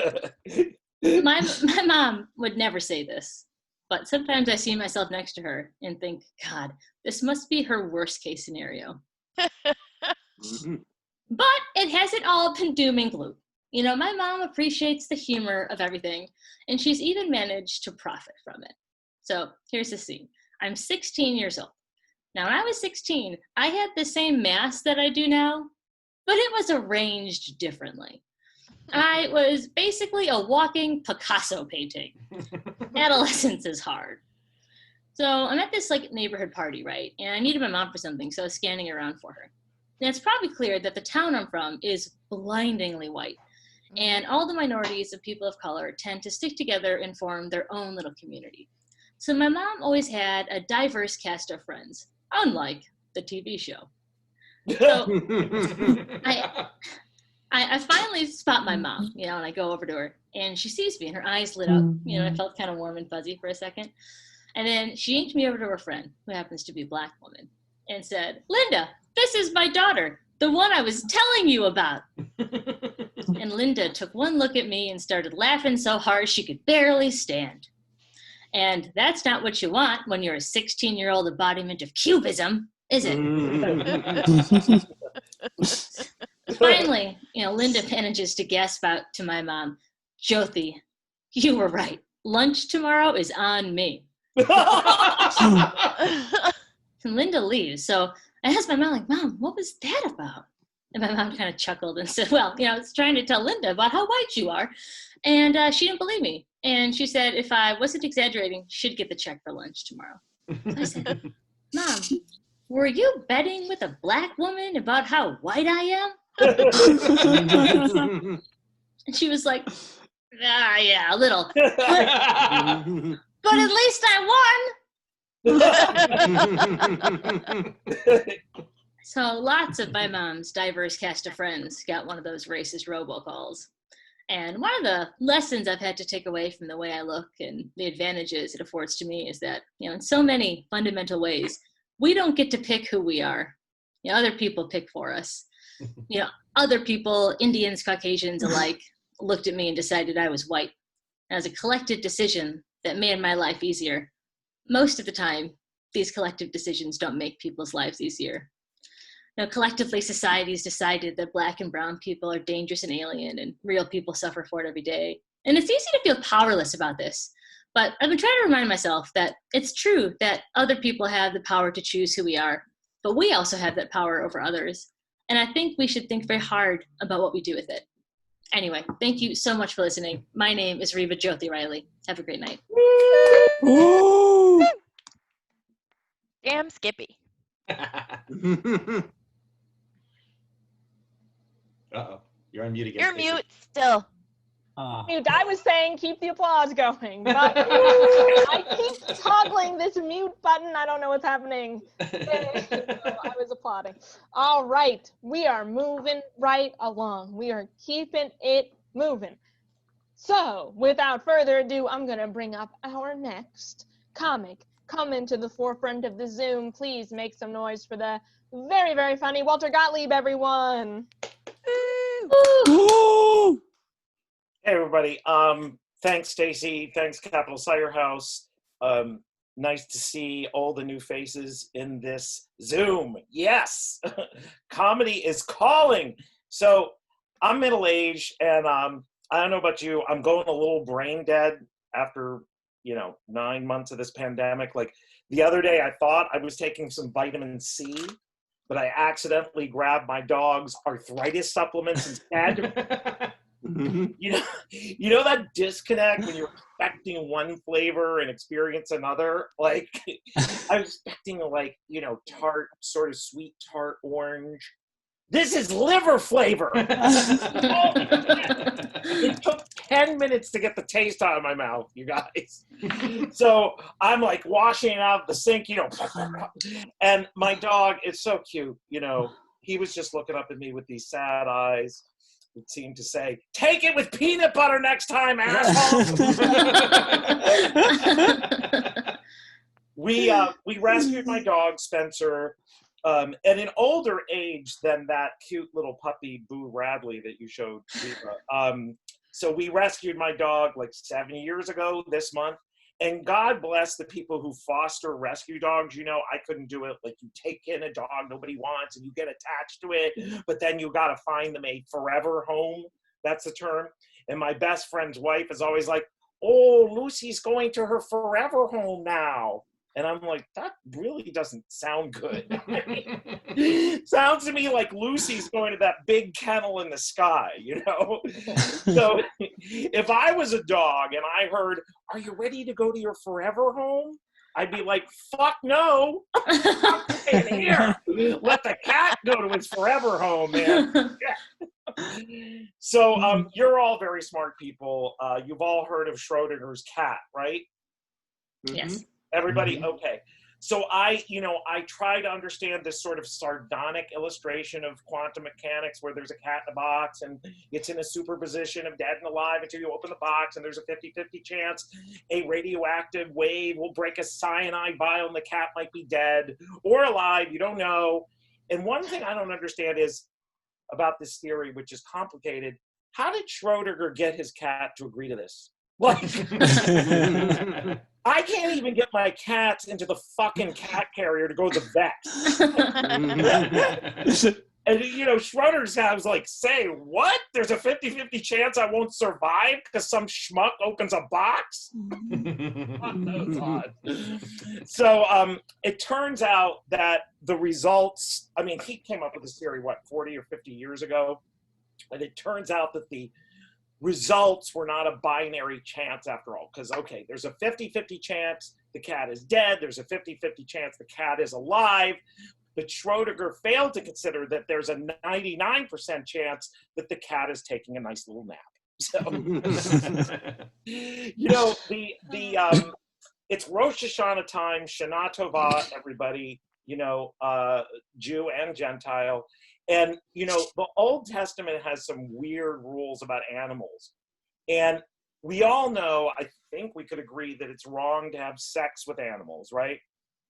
mom would never say this, but sometimes I see myself next to her and think, God, this must be her worst case scenario. But it hasn't all been doom and gloom. You know, my mom appreciates the humor of everything, and she's even managed to profit from it. So here's the scene. I'm 16 years old. Now, when I was 16, I had the same mass that I do now, but it was arranged differently. I was basically a walking Picasso painting. Adolescence is hard. So I'm at this like neighborhood party, right? And I needed my mom for something, so I was scanning around for her. And it's probably clear that the town I'm from is blindingly white. And all the minorities of people of color tend to stick together and form their own little community. So my mom always had a diverse cast of friends, unlike the TV show. So I finally spot my mom, you know, and I go over to her, and she sees me, and her eyes lit up. You know, I felt kind of warm and fuzzy for a second. And then she yanked me over to her friend, who happens to be a Black woman, and said, Linda, this is my daughter, the one I was telling you about. And Linda took one look at me and started laughing so hard she could barely stand. And that's not what you want when you're a 16-year-old embodiment of cubism, is it? Finally, Linda manages to gasp out to my mom, Jyoti, you were right. Lunch tomorrow is on me. And Linda leaves. So I asked my mom, like, Mom, what was that about? And my mom kind of chuckled and said, well, I was trying to tell Linda about how white you are. And she didn't believe me. And she said, if I wasn't exaggerating, she'd get the check for lunch tomorrow. So I said, Mom, were you betting with a black woman about how white I am? And she was like, yeah, a little. But at least I won. So lots of my mom's diverse cast of friends got one of those racist robocalls. And one of the lessons I've had to take away from the way I look and the advantages it affords to me is that, in so many fundamental ways, we don't get to pick who we are. Other people pick for us. Other people, Indians, Caucasians alike, looked at me and decided I was white. And as a collective decision that made my life easier, most of the time, these collective decisions don't make people's lives easier. Collectively, society's decided that black and brown people are dangerous and alien, and real people suffer for it every day. And it's easy to feel powerless about this, but I've been trying to remind myself that it's true that other people have the power to choose who we are, but we also have that power over others. And I think we should think very hard about what we do with it. Anyway, thank you so much for listening. My name is Riva Jyoti Riley. Have a great night. Woo! Damn Skippy. Uh-oh. You're on mute again. You're Stacey. mute still. Mute. I was saying keep the applause going, but I keep toggling this mute button. I don't know what's happening. So I was applauding. All right. We are moving right along. We are keeping it moving. So without further ado, I'm going to bring up our next comic. Come into the forefront of the Zoom. Please make some noise for the very, very funny Walter Gottlieb, everyone. Woo! Hey everybody. Thanks Stacey. Thanks Capital Cider House. Nice to see all the new faces in this Zoom. Yes, comedy is calling. So I'm middle-aged, and I don't know about you. I'm going a little brain dead after 9 months of this pandemic. Like the other day, I thought I was taking some vitamin C, but I accidentally grabbed my dog's arthritis supplements instead. You know that disconnect when you're expecting one flavor and experience another? Like I was expecting tart, sort of sweet tart orange. This is liver flavor. It took 10 minutes to get the taste out of my mouth, you guys. So I'm like washing it out of the sink, and my dog is so cute, he was just looking up at me with these sad eyes. It seemed to say, "Take it with peanut butter next time, asshole." We rescued my dog, Spencer, at an older age than that cute little puppy, Boo Radley, that you showed, Riva. So we rescued my dog like 7 years ago this month. And God bless the people who foster rescue dogs. I couldn't do it. Like, you take in a dog nobody wants and you get attached to it, but then you got to find them a forever home. That's the term. And my best friend's wife is always like, "Oh, Lucy's going to her forever home now." And I'm like, that really doesn't sound good. Sounds to me like Lucy's going to that big kennel in the sky, So if I was a dog and I heard, "Are you ready to go to your forever home?" I'd be like, "Fuck no. I'm staying here. Let the cat go to his forever home, man." So you're all very smart people. You've all heard of Schrodinger's cat, right? Yes. Everybody? Okay. So I try to understand this sort of sardonic illustration of quantum mechanics where there's a cat in a box and it's in a superposition of dead and alive until you open the box, and there's a 50-50 chance a radioactive wave will break a cyanide vial and the cat might be dead or alive. You don't know. And one thing I don't understand is about this theory, which is complicated. How did Schrodinger get his cat to agree to this? Like, I can't even get my cats into the fucking cat carrier to go to the vet. And, Schroeder's guy was like, say, what? There's a 50-50 chance I won't survive because some schmuck opens a box? That was odd. So it turns out that the results, I mean, he came up with this theory, 40 or 50 years ago? And it turns out that the results were not a binary chance after all. Because, okay, there's a 50-50 chance the cat is dead. There's a 50-50 chance the cat is alive. But Schrodinger failed to consider that there's a 99% chance that the cat is taking a nice little nap. So, it's Rosh Hashanah time, Shana Tova, everybody, Jew and Gentile. And, the Old Testament has some weird rules about animals. And we all know, I think we could agree that it's wrong to have sex with animals, right?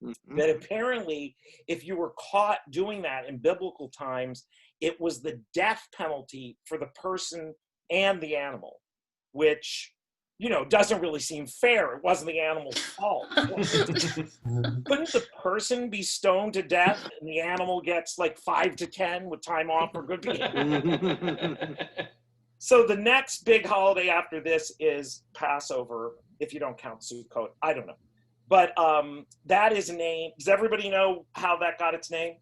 Mm-hmm. That apparently, if you were caught doing that in biblical times, it was the death penalty for the person and the animal, which, doesn't really seem fair. It wasn't the animal's fault. Couldn't the person be stoned to death and the animal gets like 5 to 10 with time off for good behavior? So the next big holiday after this is Passover, if you don't count Sukkot. I don't know. But that is named. Does everybody know how that got its name?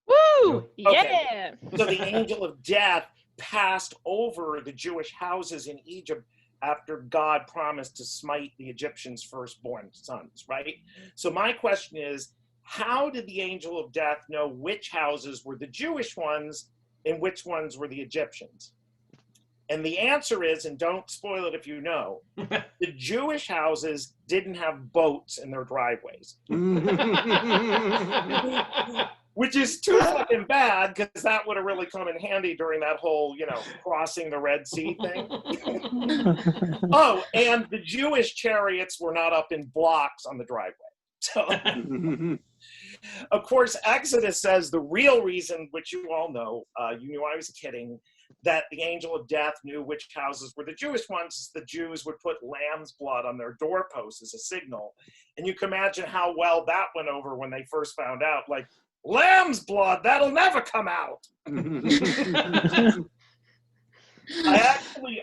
Woo! Okay. Yeah. So the angel of death passed over the Jewish houses in Egypt after God promised to smite the Egyptians' firstborn sons, right? So my question is, how did the angel of death know which houses were the Jewish ones and which ones were the Egyptians? And the answer is, and don't spoil it if you know, the Jewish houses didn't have boats in their driveways. Which is too fucking bad, because that would have really come in handy during that whole, crossing the Red Sea thing. Oh, and the Jewish chariots were not up in blocks on the driveway. So, of course, Exodus says the real reason, which you all know, you knew I was kidding, that the angel of death knew which houses were the Jewish ones. The Jews would put lamb's blood on their doorposts as a signal. And you can imagine how well that went over when they first found out, like, lamb's blood, that'll never come out. I actually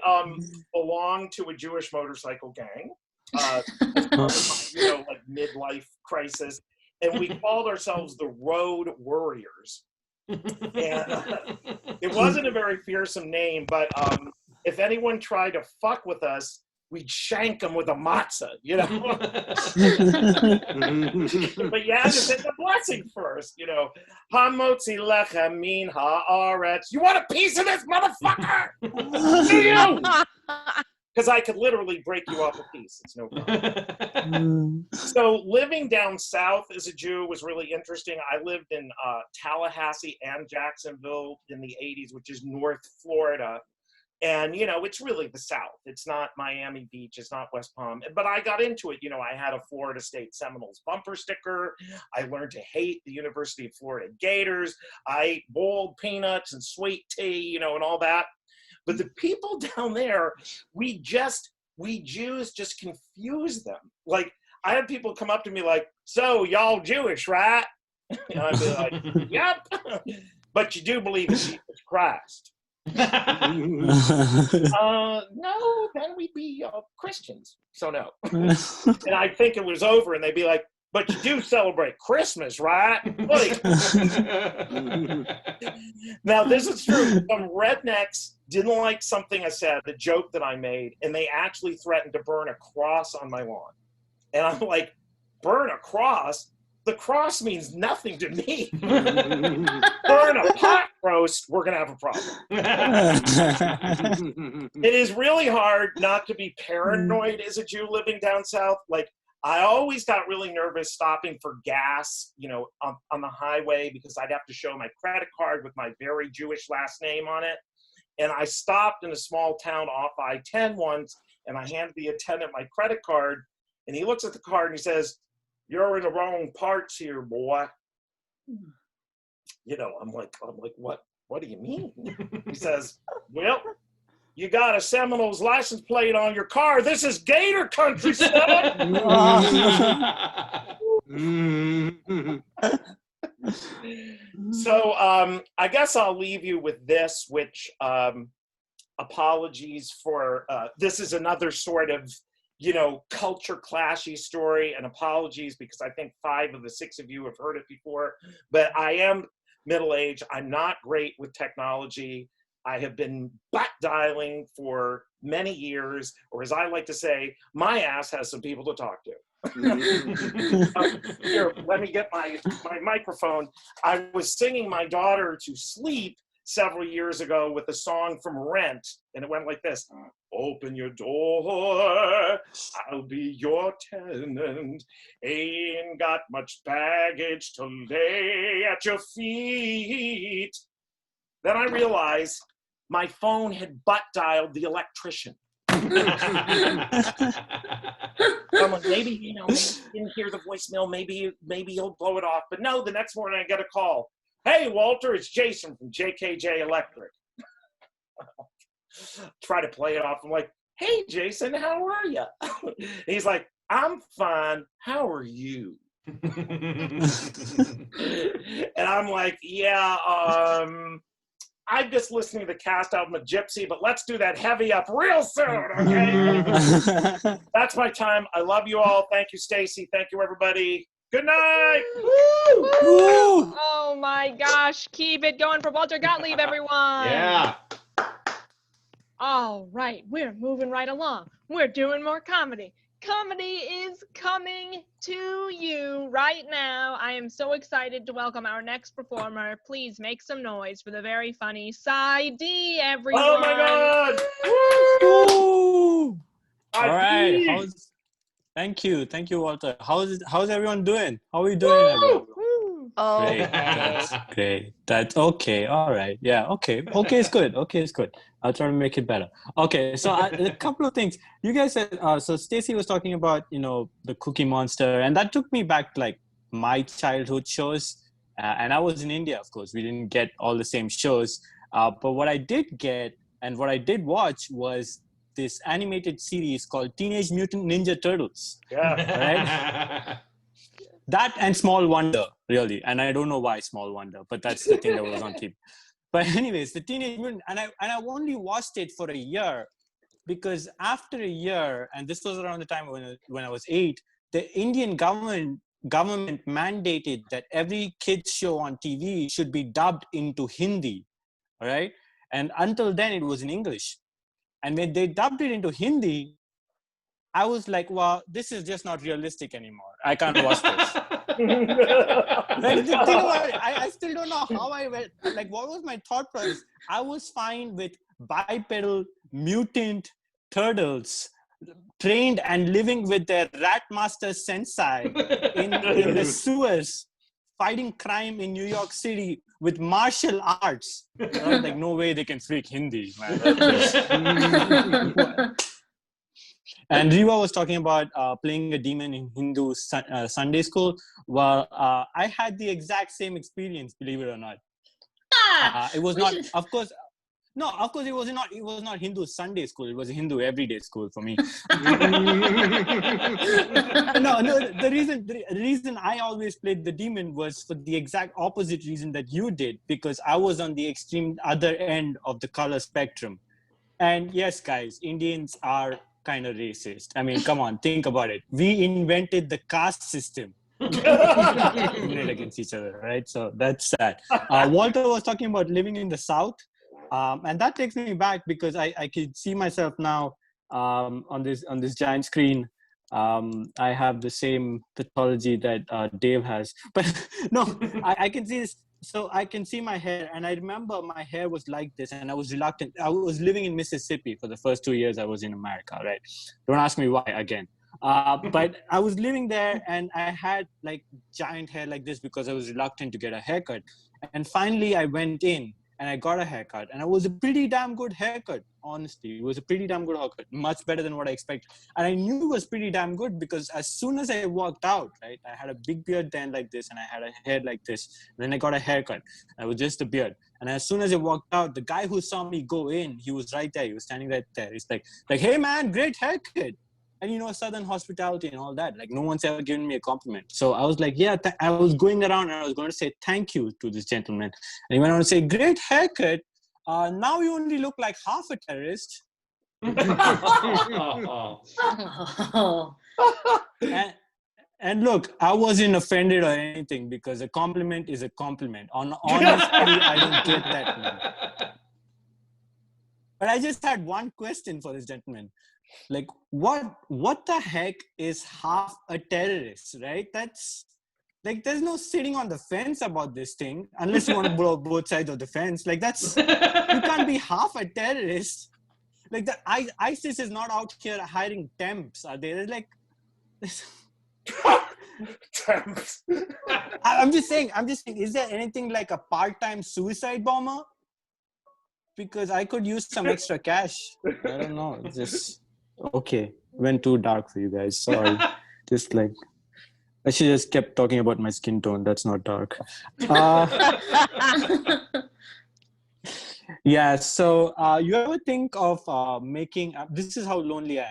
belong to a Jewish motorcycle gang, as part of my, midlife crisis. And we called ourselves the Road Warriors. And it wasn't a very fearsome name, but if anyone tried to fuck with us, we'd shank them with a matzah, But you had to say the blessing first, Hamotzi lechem min haaretz. You want a piece of this, motherfucker? Because I could literally break you off a piece. It's no problem. So living down south as a Jew was really interesting. I lived in Tallahassee and Jacksonville in the 80s, which is North Florida. And, it's really the South. It's not Miami Beach. It's not West Palm. But I got into it. I had a Florida State Seminoles bumper sticker. I learned to hate the University of Florida Gators. I ate boiled peanuts and sweet tea, and all that. But the people down there, we Jews just confuse them. Like, I had people come up to me like, so y'all Jewish, right? And I'd be like, yep. But you do believe in Jesus Christ. No, then we'd be Christians. So no. And I think it was over, and they'd be like, but you do celebrate Christmas, right? Now, this is true. Some rednecks didn't like something I said, the joke that I made, and they actually threatened to burn a cross on my lawn. And I'm like, burn a cross? The cross means nothing to me. Burn a pot roast, we're going to have a problem. It is really hard not to be paranoid as a Jew living down south. Like, I always got really nervous stopping for gas, on the highway, because I'd have to show my credit card with my very Jewish last name on it. And I stopped in a small town off I-10 once, and I handed the attendant my credit card, and he looks at the card and he says, "You're in the wrong parts here, boy." I'm like, what do you mean? He says, "Well, You got a Seminoles license plate on your car. This is Gator country, son. So I guess I'll leave you with this, which apologies for, this is another sort of, culture clashy story, and apologies because I think 5 of the 6 of you have heard it before, but I am middle-aged. I'm not great with technology. I have been butt dialing for many years, or as I like to say, my ass has some people to talk to. Here, let me get my microphone. I was singing my daughter to sleep several years ago with a song from Rent, and it went like this. Open your door, I'll be your tenant. Ain't got much baggage to lay at your feet. Then I realized my phone had butt dialed the electrician. I'm like, maybe, maybe you didn't hear the voicemail, maybe you'll blow it off. But no, the next morning I get a call. Hey, Walter, it's Jason from JKJ Electric. Try to play it off. I'm like, hey, Jason, how are you? He's like, I'm fine. How are you? And I'm like, yeah, I'm just listening to the cast album of Gypsy, but let's do that heavy up real soon, okay? That's my time. I love you all. Thank you, Stacey. Thank you, everybody. Good night. Woo! Woo! Oh my gosh. Keep it going for Walter Gottlieb, everyone. Yeah. All right. We're moving right along. We're doing more comedy. Comedy is coming to you right now. I am so excited to welcome our next performer. Please make some noise for the very funny Side, everyone. Oh my God! Woo! All right. Thank you, Walter. How's everyone doing? How are you doing, everyone? Oh, Great. That's great. That's okay. All right. Yeah. Okay. Okay is good. Okay is good. I'll try to make it better. Okay. So a couple of things. You guys said. So Stacey was talking about the Cookie Monster, and that took me back to like my childhood shows. And I was in India, of course. We didn't get all the same shows. But what I did get and what I did watch was this animated series called Teenage Mutant Ninja Turtles. Yeah. Right? That and Small Wonder, really. And I don't know why Small Wonder, but that's the thing that was on TV. But anyways, the Teenage Mutant, and I only watched it for a year because after a year, and this was around the time when I was 8, the Indian government mandated that every kids show on TV should be dubbed into Hindi, all right? And until then, it was in English. And when they dubbed it into Hindi, I was like, well, this is just not realistic anymore. I can't watch this. Like, think about it. I still don't know how I went. Like, what was my thought process? I was fine with bipedal mutant turtles trained and living with their rat master sensei in the sewers, fighting crime in New York City with martial arts. I was like, no way they can speak Hindi, man. And Riva was talking about playing a demon in Hindu Sunday school. Well, I had the exact same experience, believe it or not. It was not, of course. No, of course it was not. It was not Hindu Sunday school. It was a Hindu everyday school for me. No. The reason I always played the demon was for the exact opposite reason that you did, because I was on the extreme other end of the color spectrum. And yes, guys, Indians are kind of racist. I mean, come on, think about it. We invented the caste system. Against each other, right? So that's sad. Walter was talking about living in the South. And that takes me back because I could see myself now on this giant screen. I have the same pathology that Dave has, but no, I can see this. So I can see my hair, and I remember my hair was like this, and I was reluctant. I was living in Mississippi for the first 2 years I was in America, right? Don't ask me why again. But I was living there, and I had like giant hair like this because I was reluctant to get a haircut. And finally I went in. and I got a haircut, and it was a pretty damn good haircut. Honestly, it was a pretty damn good haircut, much better than what I expected. And I knew it was pretty damn good because as soon as I walked out, right, I had a big beard then like this, and I had a hair like this. And then I got a haircut. And it was just a beard. And as soon as I walked out, the guy who saw me go in, he was right there. He was standing right there. He's like, hey man, great haircut. And you know, Southern hospitality and all that. Like, no one's ever given me a compliment. So I was like, yeah, I was going around and I was going to say thank you to this gentleman. And he went on to say, great haircut. Now you only look like half a terrorist. And look, I wasn't offended or anything because a compliment is a compliment. Honestly, I don't get that, man. But I just had one question for this gentleman. Like, what the heck is half a terrorist, right? That's like, there's no sitting on the fence about this thing unless you want to blow both sides of the fence. Like, you can't be half a terrorist. Like, ISIS is not out here hiring temps, are they? They're like, Temps. I'm just saying, is there anything like a part-time suicide bomber? Because I could use some extra cash. I don't know. It's just, okay. Went too dark for you guys. Sorry. Just like, I should just kept talking about my skin tone. That's not dark. Yeah. So you ever think of making, this is how lonely I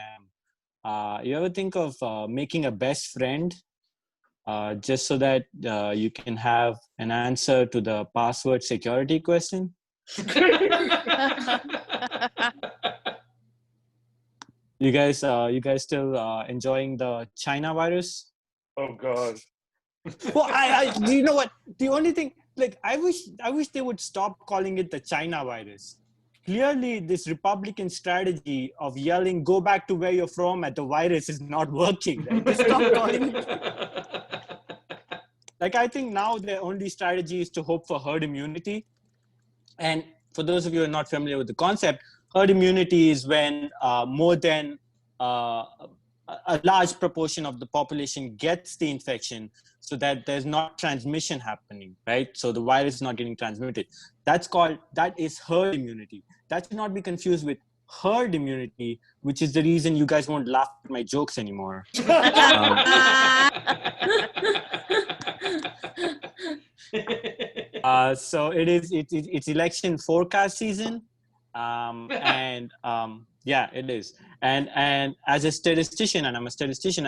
am. You ever think of making a best friend just so that you can have an answer to the password security question? You guys still enjoying the China virus? Oh God. Well, you know what? The only thing, like, I wish they would stop calling it the China virus. Clearly, this Republican strategy of yelling, "Go back to where you're from" at the virus is not working. Right? Just stop calling it. Like, I think now their only strategy is to hope for herd immunity. And for those of you who are not familiar with the concept, herd immunity is when more than a large proportion of the population gets the infection so that there's not transmission happening, right? So the virus is not getting transmitted. That is herd immunity. That should not be confused with herd immunity, which is the reason you guys won't laugh at my jokes anymore. So it's election forecast season, yeah, it is. And as a statistician, and I'm a statistician,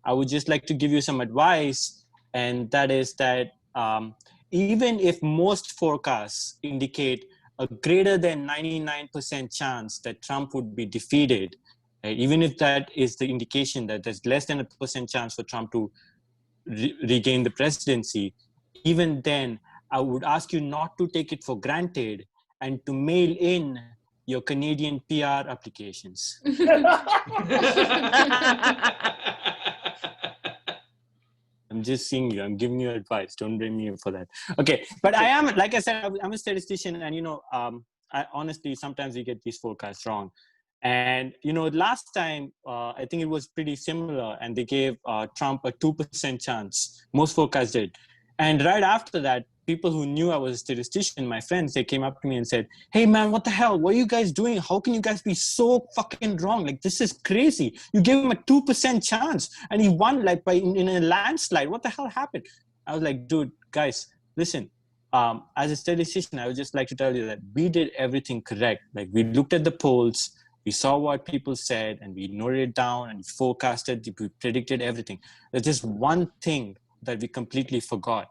I would just like to give you some advice, and that is that even if most forecasts indicate a greater than 99% chance that Trump would be defeated, right? Even if that is the indication that there's less than 1% chance for Trump to regain the presidency, even then, I would ask you not to take it for granted and to mail in your Canadian PR applications. I'm just seeing you. I'm giving you advice. Don't blame me for that. Okay, but I am, like I said, I'm a statistician, and I honestly sometimes we get these forecasts wrong. And last time I think it was pretty similar, and they gave Trump a 2% chance. Most forecasts did, and right after that, people who knew I was a statistician, my friends, they came up to me and said, "Hey man, what the hell? What are you guys doing? How can you guys be so fucking wrong? Like, this is crazy. You gave him a 2% chance and he won like in a landslide. What the hell happened?" I was like, dude, guys, listen, as a statistician, I would just like to tell you that we did everything correct. Like, we looked at the polls, we saw what people said, and we noted it down and forecasted, we predicted everything. There's just one thing that we completely forgot.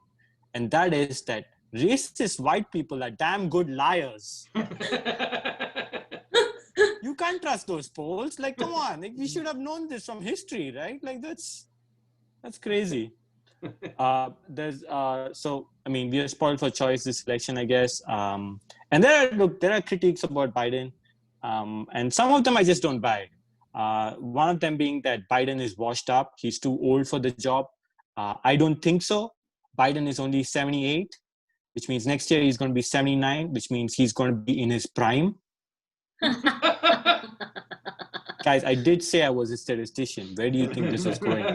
And that is that racist white people are damn good liars. You can't trust those polls. Like, come on. Like, we should have known this from history, right? Like, that's crazy. So, I mean, we are spoiled for choice this election, I guess. And there are critiques about Biden. And some of them I just don't buy. One of them being that Biden is washed up. He's too old for the job. I don't think so. Biden is only 78, which means next year he's going to be 79, which means he's going to be in his prime. Guys, I did say I was a statistician. Where do you think this was going?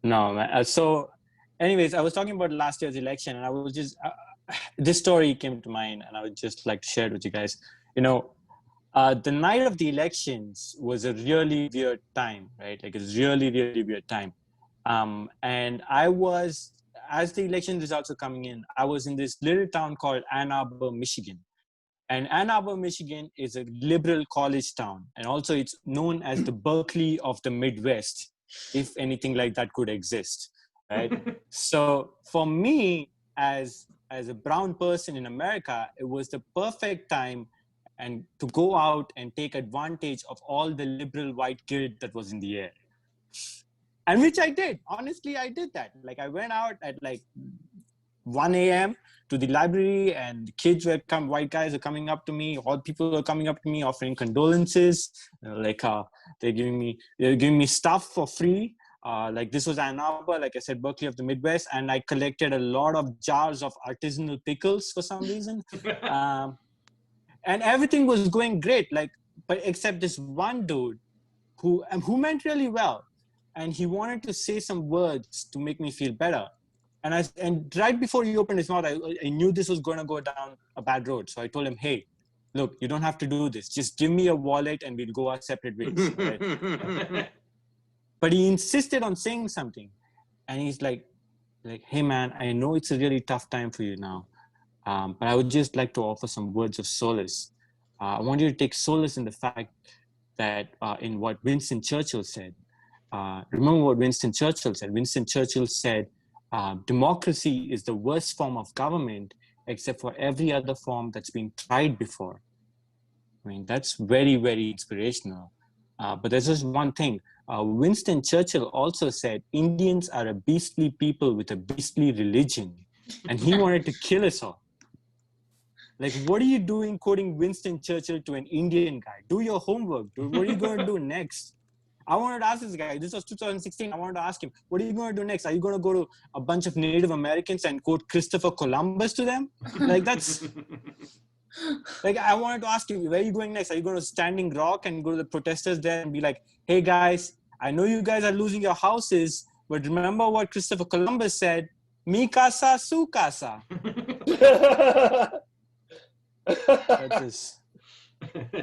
No, man. So anyways, I was talking about last year's election, and I was just this story came to mind, and I would just like to share it with you guys. The night of the elections was a really weird time, right? Like it's really, really weird time. And I was, as the election results were coming in, I was in this little town called Ann Arbor, Michigan. And Ann Arbor, Michigan is a liberal college town. And also it's known as the Berkeley of the Midwest, if anything like that could exist, right? So for me, as a brown person in America, it was the perfect time and to go out and take advantage of all the liberal white guilt that was in the air. And which I did. Honestly, I did that. Like I went out at like 1 a.m. to the library, and kids white guys were coming up to me, all people were coming up to me offering condolences. They're giving me stuff for free. Like this was Ann Arbor, like I said, Berkeley of the Midwest, and I collected a lot of jars of artisanal pickles for some reason. And everything was going great, but except this one dude who meant really well, and he wanted to say some words to make me feel better. And right before he opened his mouth, I knew this was going to go down a bad road. So I told him, hey, look, you don't have to do this. Just give me a wallet and we'll go our separate ways. Right? But he insisted on saying something. And he's like, hey, man, I know it's a really tough time for you now. But I would just like to offer some words of solace. I want you to take solace in the fact that in what Winston Churchill said. Remember what Winston Churchill said. Winston Churchill said, democracy is the worst form of government except for every other form that's been tried before. I mean, that's very, very inspirational. But there's just one thing. Winston Churchill also said, Indians are a beastly people with a beastly religion. And he wanted to kill us all. Like, what are you doing quoting Winston Churchill to an Indian guy? Do your homework, dude. What are you going to do next? I wanted to ask this guy, this was 2016, I wanted to ask him, what are you going to do next? Are you going to go to a bunch of Native Americans and quote Christopher Columbus to them? Like, that's... Like, I wanted to ask him, where are you going next? Are you going to Standing Rock and go to the protesters there and be like, hey guys, I know you guys are losing your houses, but remember what Christopher Columbus said, mi casa, su casa. That's just,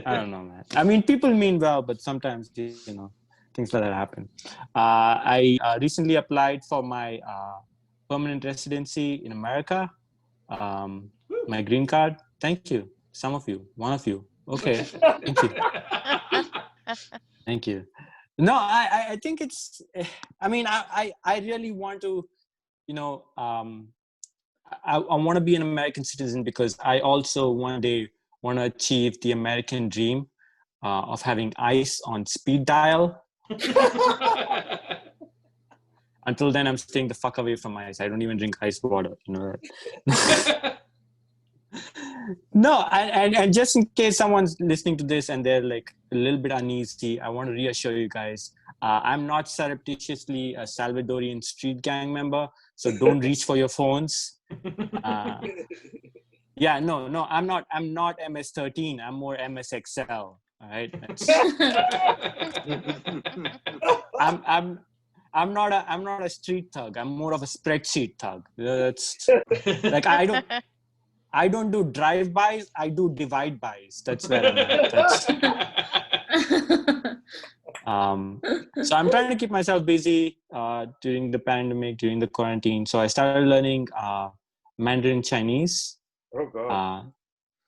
I don't know, man. I mean, people mean well, but sometimes, things like that happen. I recently applied for my permanent residency in America, my green card. Thank you. Some of you, one of you. Okay. Thank you. Thank you. No, I think it's, I mean, I really want to, I want to be an American citizen because I also one day want to achieve the American dream of having ice on speed dial. Until then, I'm staying the fuck away from ice. I don't even drink ice water, No, and just in case someone's listening to this and they're like a little bit uneasy, I want to reassure you guys, I'm not surreptitiously a Salvadorian street gang member, so don't reach for your phones. Yeah, no, I'm not MS-13. I'm more MS-XL. All right. I'm not a street thug. I'm more of a spreadsheet thug. That's like I don't do drive-bys. I do divide-bys. That's where I'm at. So I'm trying to keep myself busy during the pandemic, during the quarantine. So I started learning Mandarin Chinese. Oh God.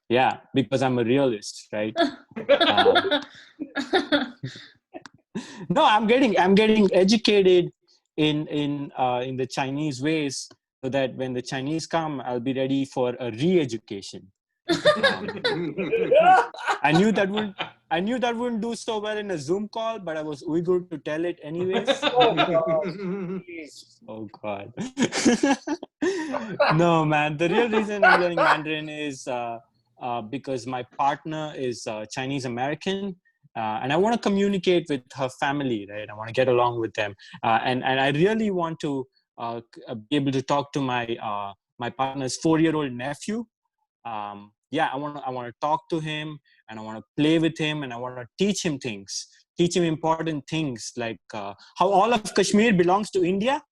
Yeah, because I'm a realist, right? No, I'm getting educated in the Chinese ways, so that when the Chinese come, I'll be ready for a re-education. I knew that wouldn't do so well in a Zoom call, but I was eager to tell it anyways. Oh God. No, man. The real reason I'm learning Mandarin is because my partner is Chinese American. And I want to communicate with her family, right? I want to get along with them. And I really want to be able to talk to my partner's 4-year-old nephew. I want to talk to him, and I want to play with him, and I want to teach him things. teach him important things like how all of Kashmir belongs to India.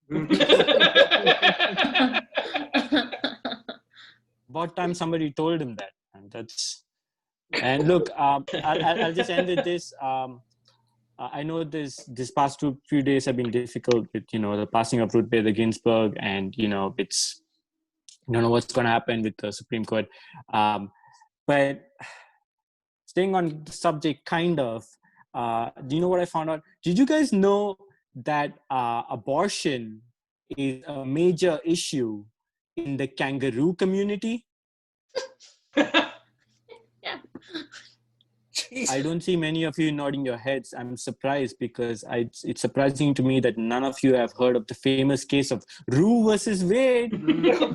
About time somebody told him that. And look, I'll just end with this. I know this past few days have been difficult with, the passing of Ruth Bader Ginsburg, and, it's, I don't know what's going to happen with the Supreme Court. But staying on the subject, kind of, do you know what I found out? Did you guys know that abortion is a major issue in the kangaroo community? Yeah. Jesus. I don't see many of you nodding your heads. I'm surprised because it's surprising to me that none of you have heard of the famous case of Roe versus Wade.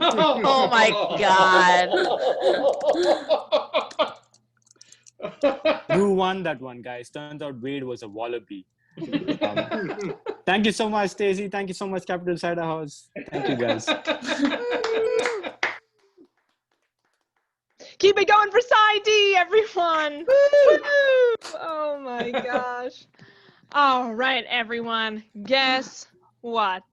Oh my God. Roe won that one, guys. Turns out Wade was a wallaby. Thank you so much, Stacey. Thank you so much, Capital Cider House. Thank you, guys. Keep it going for Side D, everyone. Woo! Oh my gosh. All right, everyone. Guess what?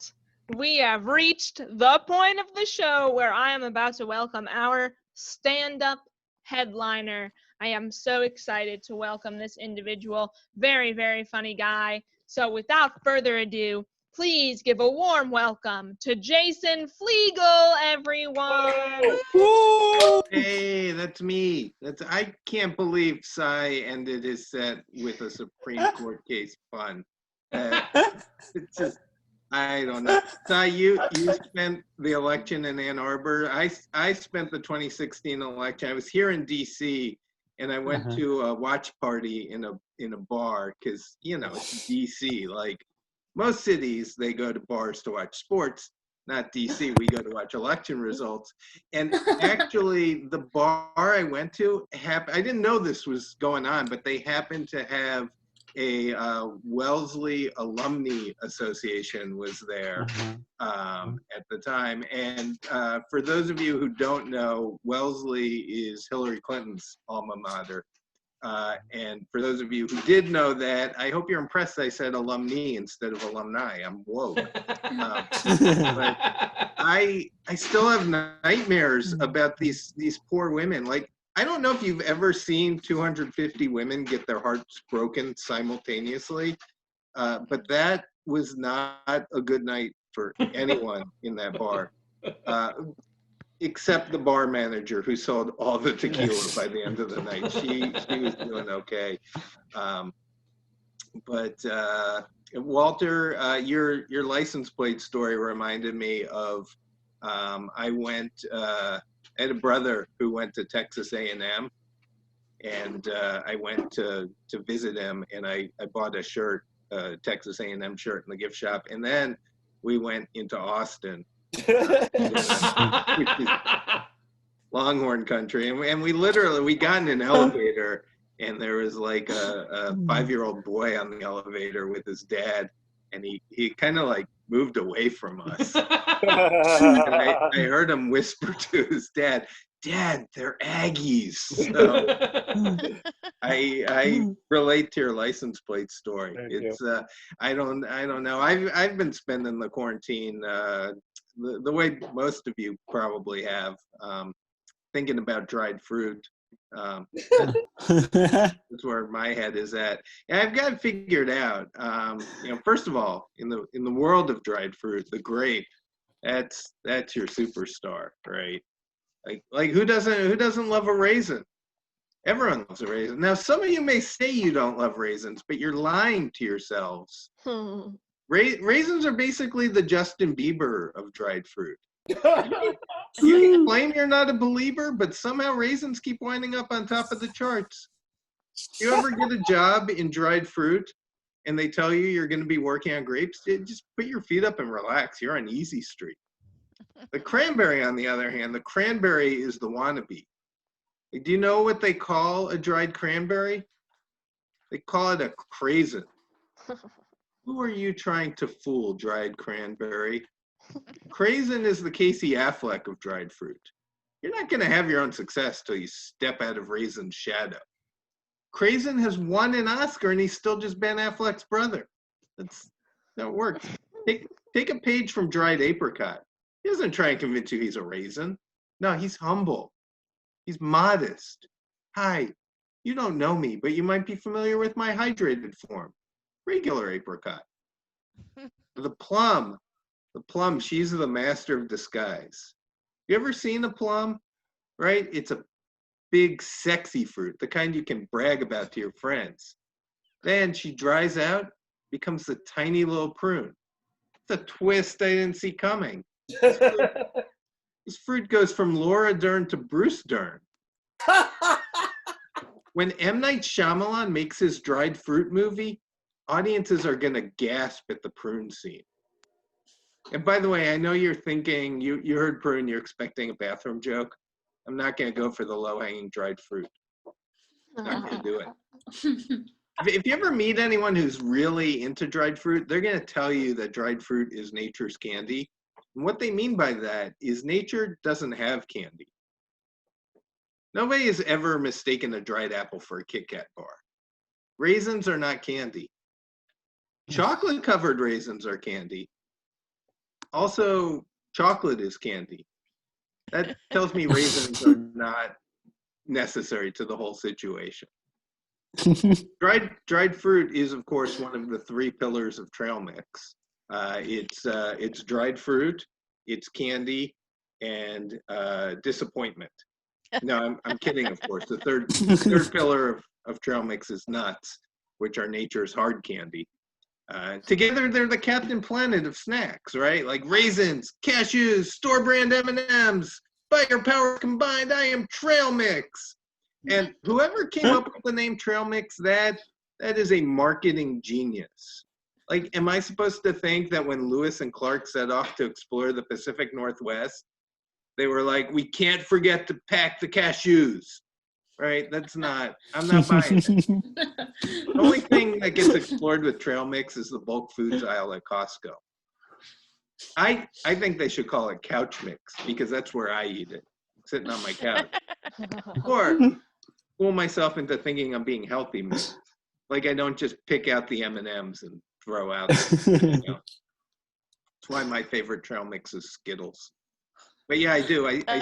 We have reached the point of the show where I am about to welcome our stand-up headliner. I am so excited to welcome this individual. Very, very funny guy. So without further ado, please give a warm welcome to Jason Fliegle, everyone. Hey, that's me. I can't believe Cy ended his set with a Supreme Court case pun. It's just, I don't know. Cy, you spent the election in Ann Arbor. I spent the 2016 election. I was here in D.C. and I went to a watch party in a bar because it's D.C. Like most cities, they go to bars to watch sports. Not DC, we go to watch election results. And actually, the bar I went to, I didn't know this was going on, but they happened to have a Wellesley Alumni Association was there at the time. And for those of you who don't know, Wellesley is Hillary Clinton's alma mater. And for those of you who did know that, I hope you're impressed I said alumni instead of alumni. I'm woke. But I still have nightmares about these poor women. Like, I don't know if you've ever seen 250 women get their hearts broken simultaneously, but that was not a good night for anyone in that bar. Except the bar manager who sold all the tequila by the end of the night. She was doing okay. But Walter, your license plate story reminded me of, I had a brother who went to Texas A&M, and I went to visit him, and I bought a shirt, a Texas A&M shirt in the gift shop, and then we went into Austin. Which is Longhorn country, and we got in an elevator, and there was like a 5-year-old boy on the elevator with his dad, and he kind of like moved away from us. And I heard him whisper to his dad, "Dad, they're Aggies." So I relate to your license plate story. It's I don't know. I've been spending the quarantine the way most of you probably have, thinking about dried fruit. That's where my head is at. And I've got it figured out. First of all, in the world of dried fruit, the grape, that's your superstar, right? Like who doesn't love a raisin? Everyone loves a raisin. Now, some of you may say you don't love raisins, but you're lying to yourselves. Raisins are basically the Justin Bieber of dried fruit. You can claim you're not a believer, but somehow raisins keep winding up on top of the charts. You ever get a job in dried fruit and they tell you you're going to be working on grapes? Just put your feet up and relax. You're on easy street. The cranberry, on the other hand, the cranberry is the wannabe. Do you know what they call a dried cranberry? They call it a craisin. Who are you trying to fool, dried cranberry? Craisin is the Casey Affleck of dried fruit. You're not going to have your own success till you step out of raisin's shadow. Crazen has won an Oscar and he's still just Ben Affleck's brother. That's how it works. Take a page from Dried Apricot. He doesn't try and convince you he's a raisin. No, he's humble. He's modest. Hi, you don't know me, but you might be familiar with my hydrated form. Regular apricot. The plum, she's the master of disguise. You ever seen a plum? Right? It's a big, sexy fruit, the kind you can brag about to your friends. Then she dries out, becomes a tiny little prune. It's a twist I didn't see coming. This fruit goes from Laura Dern to Bruce Dern. When M. Night Shyamalan makes his dried fruit movie, audiences are going to gasp at the prune scene. And by the way, I know you're thinking, you heard prune, you're expecting a bathroom joke. I'm not going to go for the low-hanging dried fruit. Not going to do it. If you ever meet anyone who's really into dried fruit, they're going to tell you that dried fruit is nature's candy. And what they mean by that is nature doesn't have candy. Nobody has ever mistaken a dried apple for a Kit Kat bar. Raisins are not candy. Chocolate-covered raisins are candy. Also, chocolate is candy. That tells me raisins are not necessary to the whole situation. Dried fruit is, of course, one of the three pillars of trail mix. It's dried fruit, it's candy, and disappointment. No, I'm kidding, of course. The third pillar of trail mix is nuts, which are nature's hard candy. Together, they're the Captain Planet of snacks, right? Like raisins, cashews, store brand M&Ms, by your power combined, I am trail mix. And whoever came up with the name trail mix, that is a marketing genius. Like, am I supposed to think that when Lewis and Clark set off to explore the Pacific Northwest, they were like, we can't forget to pack the cashews, right? I'm not buying it. The only thing that gets explored with trail mix is the bulk foods aisle at Costco. I think they should call it couch mix because that's where I eat it, sitting on my couch. Or fool myself into thinking I'm being healthy mix. Like I don't just pick out the M&Ms and throw out. That's why my favorite trail mix is Skittles. But yeah, I do. I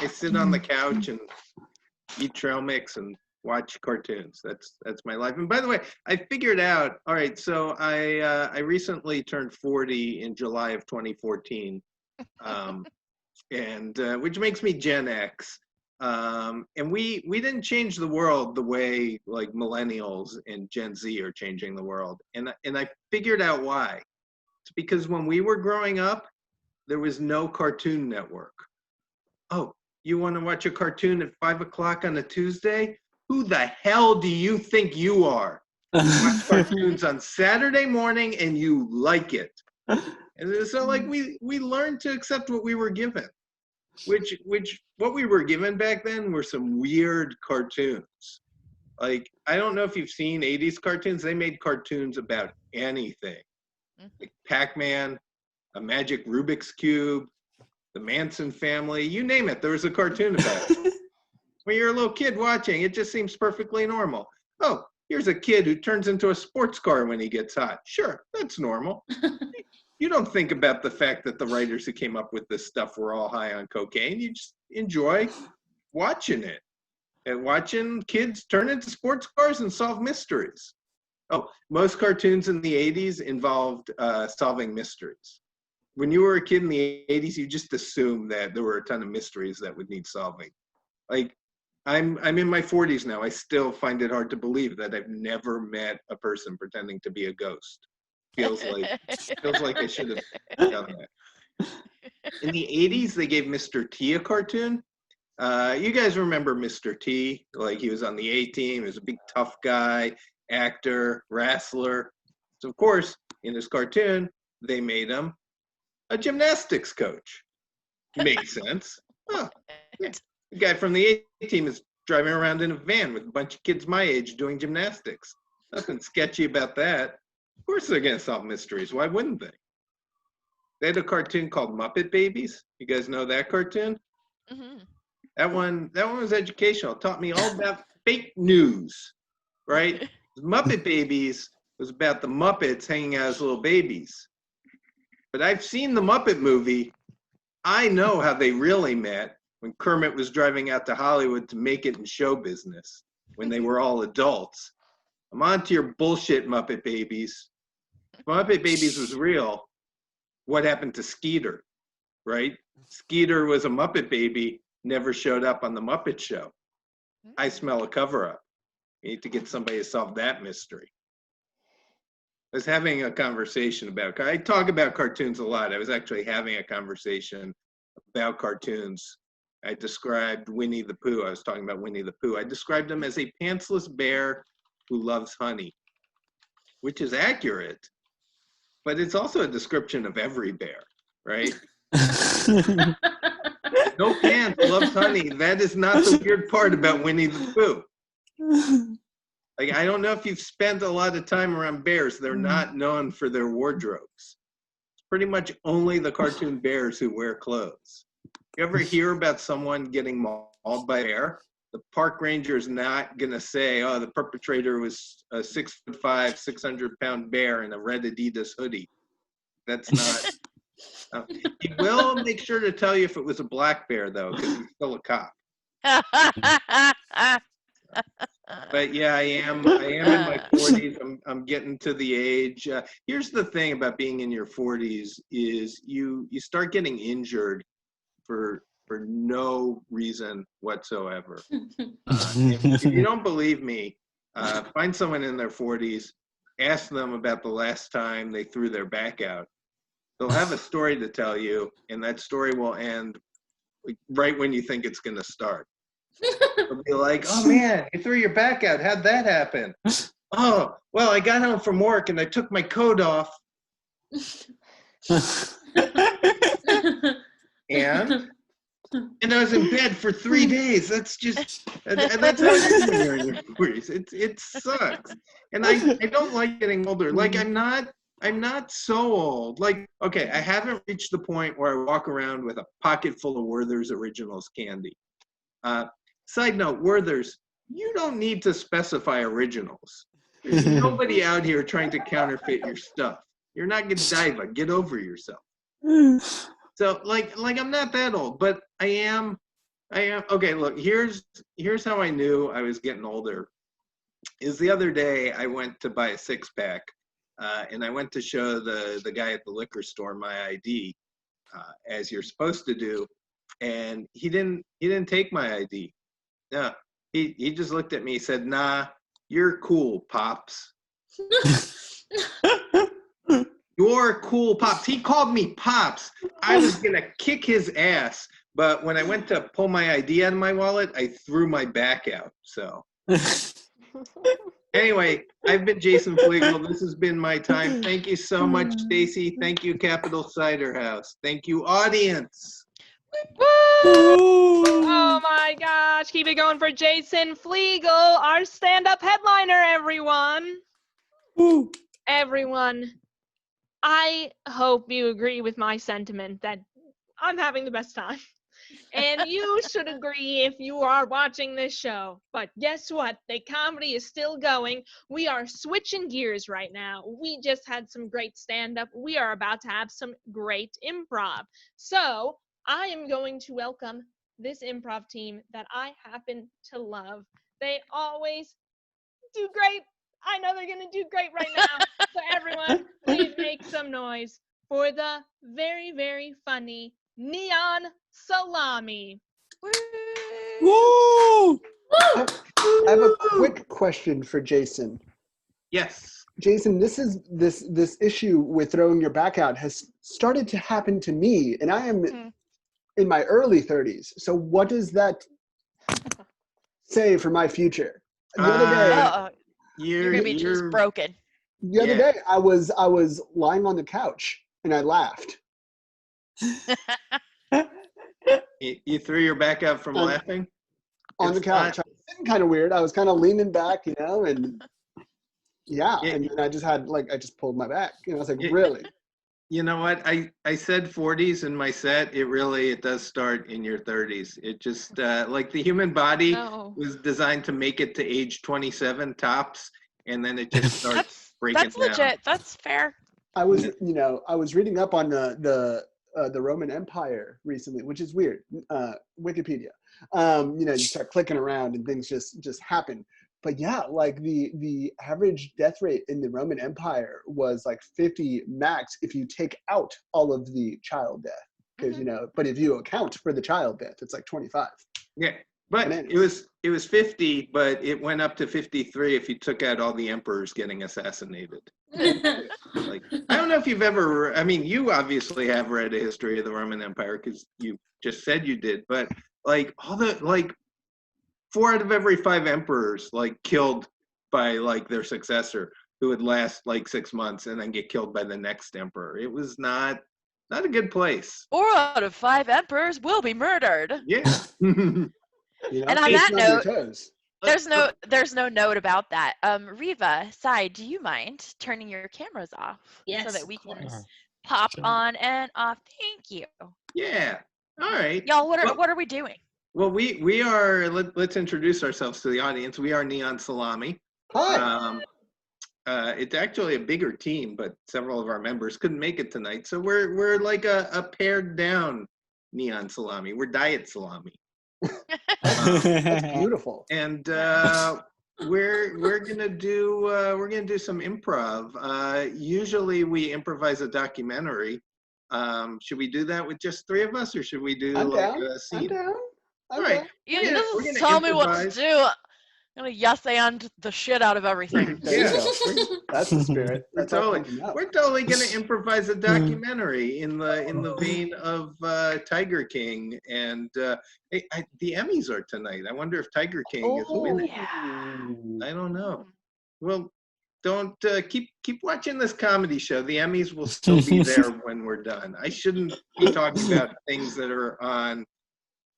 sit on the couch and eat trail mix and watch cartoons. That's my life. And by the way, I figured out. All right, so I recently turned 40 in July of 2014, and which makes me Gen X. And we didn't change the world the way like millennials and Gen Z are changing the world. And I figured out why. It's because when we were growing up, there was no Cartoon Network. Oh, you want to watch a cartoon at 5 o'clock on a Tuesday? Who the hell do you think you are? You watch cartoons on Saturday morning and you like it. And so like we learned to accept what we were given. Which what we were given back then were some weird cartoons. Like, I don't know if you've seen 80s cartoons. They made cartoons about anything. Like Pac-Man, a magic Rubik's Cube, the Manson family, you name it. There was a cartoon about it. When you're a little kid watching, it just seems perfectly normal. Oh, here's a kid who turns into a sports car when he gets hot. Sure, that's normal. You don't think about the fact that the writers who came up with this stuff were all high on cocaine. You just enjoy watching it and watching kids turn into sports cars and solve mysteries. Oh, most cartoons in the 80s involved solving mysteries. When you were a kid in the 80s, you just assumed that there were a ton of mysteries that would need solving. Like, I'm in my 40s now. I still find it hard to believe that I've never met a person pretending to be a ghost. Feels like I should have done that. In the 80s, they gave Mr. T a cartoon. You guys remember Mr. T? Like he was on the A-Team. He was a big tough guy, actor, wrestler. So of course, in this cartoon, they made him a gymnastics coach. Makes sense. Oh, yeah. The guy from the A-Team is driving around in a van with a bunch of kids my age doing gymnastics. Nothing sketchy about that. Of course they're going to solve mysteries. Why wouldn't they? They had a cartoon called Muppet Babies. You guys know that cartoon? Mm-hmm. That one was educational. It taught me all about fake news. right? Muppet Babies was about the Muppets hanging out as little babies. But I've seen the Muppet movie. I know how they really met when Kermit was driving out to Hollywood to make it in show business when they were all adults. I'm on to your bullshit, Muppet Babies. If Muppet Babies was real, what happened to Skeeter, right? Skeeter was a Muppet Baby, never showed up on the Muppet Show. I smell a cover-up. We need to get somebody to solve that mystery. I was having a conversation about, I talk about cartoons a lot. I was actually having a conversation about cartoons. I described Winnie the Pooh. I was talking about Winnie the Pooh. I described him as a pantsless bear who loves honey, which is accurate, but it's also a description of every bear, right? No pants, loves honey. That is not the weird part about Winnie the Pooh. Like, I don't know if you've spent a lot of time around bears. They're not known for their wardrobes. It's pretty much only the cartoon bears who wear clothes. You ever hear about someone getting mauled by a bear? The park ranger is not going to say, oh, the perpetrator was a 6'5", 600-pound bear in a red Adidas hoodie. That's not. He will make sure to tell you if it was a black bear, though, because he's still a cop. But yeah, I am in my 40s. I'm getting to the age. Here's the thing about being in your 40s is you start getting injured for no reason whatsoever. If you don't believe me, find someone in their 40s, ask them about the last time they threw their back out. They'll have a story to tell you, and that story will end right when you think it's going to start. They'll be like, oh man, you threw your back out. How'd that happen? Oh, well, I got home from work and I took my coat off. And I was in bed for 3 days. That's how it is when you're in your 40s. It sucks. And I don't like getting older. Like, I'm not so old. Like, okay, I haven't reached the point where I walk around with a pocket full of Werther's Originals candy. Side note, Werther's, you don't need to specify originals. There's nobody out here trying to counterfeit your stuff. You're not Godiva. Get over yourself. So, like I'm not that old, but I am. Okay, look, here's how I knew I was getting older. Is the other day I went to buy a 6-pack, and I went to show the guy at the liquor store my ID, as you're supposed to do, and he didn't take my ID. No, he just looked at me. He said, "Nah, you're cool, Pops." You're cool, Pops. He called me Pops. I was gonna kick his ass, but when I went to pull my ID out of my wallet, I threw my back out. So anyway, I've been Jason Fliegle. This has been my time. Thank you so much, Stacey. Thank you, Capital Cider House. Thank you, audience. Oh my gosh, keep it going for Jason Fliegle, our stand-up headliner, everyone. Everyone, I hope you agree with my sentiment that I'm having the best time. And you should agree if you are watching this show. But guess what? The comedy is still going. We are switching gears right now. We just had some great stand-up. We are about to have some great improv. So I am going to welcome this improv team that I happen to love. They always do great. I know they're going to do great right now. So everyone, please make some noise for the very, very funny Neon Salami. Woo! I have a quick question for Jason. Yes. Jason, this issue with throwing your back out has started to happen to me, and I am in my early 30s. So what does that say for my future? The other day, you're gonna be just broken. The other day, I was lying on the couch and I laughed. You threw your back out from laughing? On the couch. I was sitting kind of weird. I was kind of leaning back, and yeah. And then I just pulled my back. I was like, really? You know what? I said 40s in my set. It does start in your 30s. It just like the human body was designed to make it to age 27 tops, and then it just starts breaking That's down. legit. That's fair. I was reading up on the Roman Empire recently, which is weird. Wikipedia. You start clicking around and things just happen. But yeah, like the average death rate in the Roman Empire was like 50 max if you take out all of the child death. Because but if you account for the child death, it's like 25. Yeah, but it was 50, but it went up to 53 if you took out all the emperors getting assassinated. Like, I don't know if you've ever. I mean, you obviously have read a history of the Roman Empire because you just said you did. But like 4 out of every 5 emperors like killed by like their successor, who would last like 6 months and then get killed by the next emperor. It was not a good place. 4 out of 5 emperors will be murdered. Yeah. And on that note, there's no note about that. Riva, Sai, do you mind turning your cameras off so that we can pop on and off? Thank you. Yeah. All right. Y'all, what are we doing? Well, we are. Let's introduce ourselves to the audience. We are Neon Salami. Hi. It's actually a bigger team, but several of our members couldn't make it tonight, so we're like a pared down Neon Salami. We're Diet Salami. That's beautiful. And we're gonna do some improv. Usually we improvise a documentary. Should we do that with just 3 of us, or should we do a scene? I'm down. All right. You just tell me what to do. I'm gonna yes and the shit out of everything. That's the spirit. We're totally gonna improvise a documentary in the vein of Tiger King, and the Emmys are tonight. I wonder if Tiger King is winning. I don't know. Well, don't keep watching this comedy show. The Emmys will still be there when we're done. I shouldn't be talking about things that are on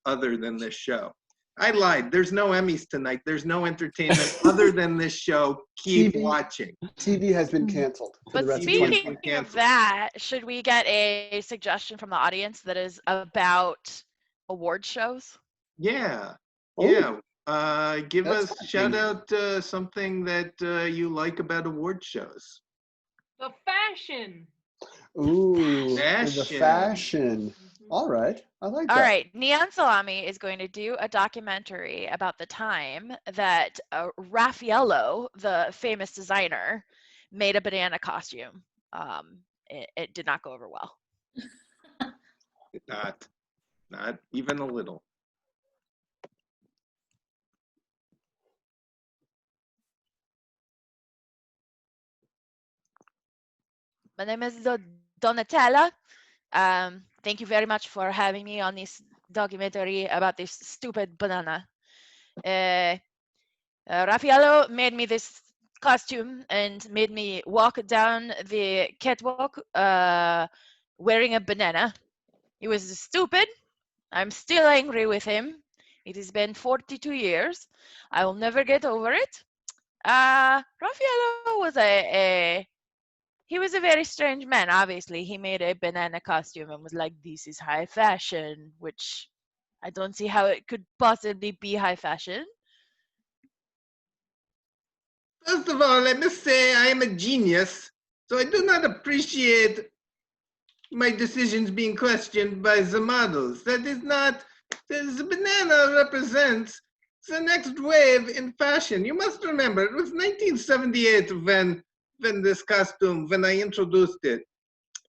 other than this show. I lied. There's no Emmys tonight. There's no entertainment other than this show. Keep watching. TV has been canceled. But speaking of that, should we get a suggestion from the audience that is about award shows? Yeah. Yeah. Give us shout out something that you like about award shows. The fashion. Ooh, the fashion. All right. I like that. All right. Neon Salami is going to do a documentary about the time that Raffaello, the famous designer, made a banana costume. It did not go over well. Not even a little. My name is Donatella. Thank you very much for having me on this documentary about this stupid banana. Raffaello made me this costume and made me walk down the catwalk wearing a banana. He was stupid. I'm still angry with him. It has been 42 years. I will never get over it. Raffaello was he was a very strange man, obviously. He made a banana costume and was like, this is high fashion, which I don't see how it could possibly be high fashion. First of all, let me say I am a genius, so I do not appreciate my decisions being questioned by the models. That is not, the banana represents the next wave in fashion. You must remember, it was 1978 when I introduced it.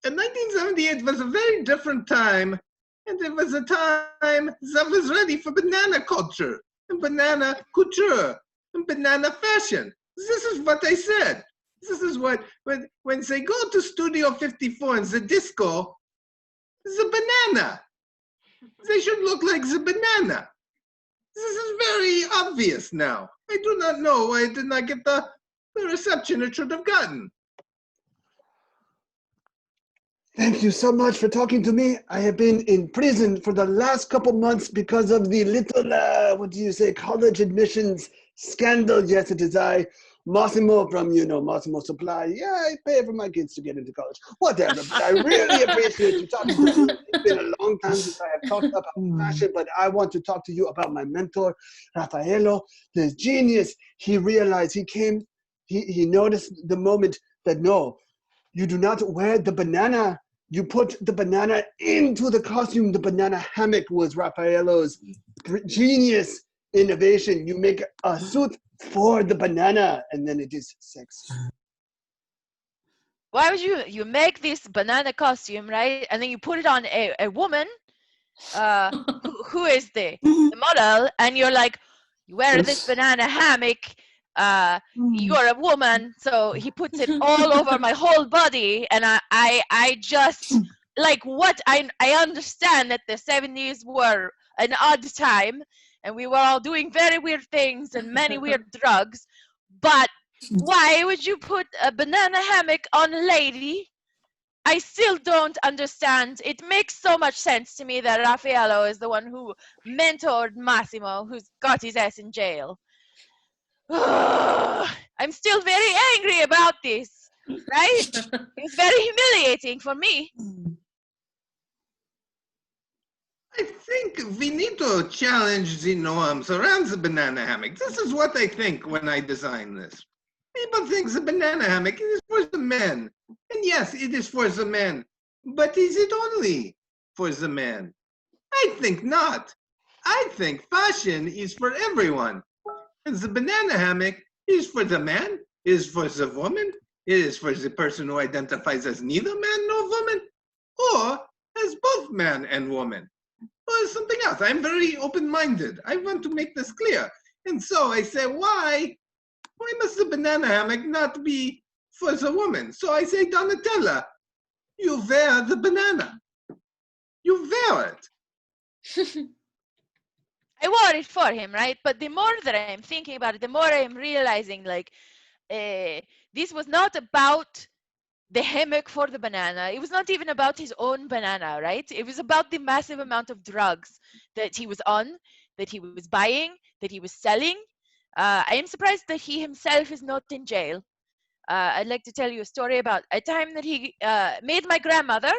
And 1978 was a very different time, and it was a time that was ready for banana culture, and banana couture, and banana fashion. This is what I said. This is what, when they go to Studio 54 in the disco, the banana. They should look like the banana. This is very obvious now. I do not know why I did not get the reception it should have gotten. Thank you so much for talking to me. I have been in prison for the last couple months because of the little, college admissions scandal. Yes, it is I. Massimo from, Massimo Supply. Yeah, I pay for my kids to get into college. Whatever. But I really appreciate you talking to me. It's been a long time since I have talked about fashion, but I want to talk to you about my mentor, Raffaello, this genius. He realized he noticed the moment that no, you do not wear the banana. You put the banana into the costume. The banana hammock was Raffaello's genius innovation. You make a suit for the banana, and then it is sexy. Why would you make this banana costume, right? And then you put it on a woman who is the model, and you're like, you wear this banana hammock, you're a woman, so he puts it all over my whole body, and I just, like, what? I understand that the 70s were an odd time, and we were all doing very weird things and many weird drugs, but why would you put a banana hammock on a lady? I still don't understand. It makes so much sense to me that Raffaello is the one who mentored Massimo, who's got his ass in jail. I'm still very angry about this, right? It's very humiliating for me. I think we need to challenge the norms around the banana hammock. This is what I think when I design this. People think the banana hammock is for the men. And yes, it is for the men. But is it only for the men? I think not. I think fashion is for everyone. And the banana hammock is for the man, is for the woman, it is for the person who identifies as neither man nor woman, or as both man and woman, or something else. I'm very open-minded. I want to make this clear. And so I say, why must the banana hammock not be for the woman? So I say, Donatella, you wear the banana. You wear it. I wore it for him, right? But the more that I'm thinking about it, the more I'm realizing, like, this was not about the hammock for the banana. It was not even about his own banana, right? It was about the massive amount of drugs that he was on, that he was buying, that he was selling. I am surprised that he himself is not in jail. I'd like to tell you a story about a time that he made my grandmother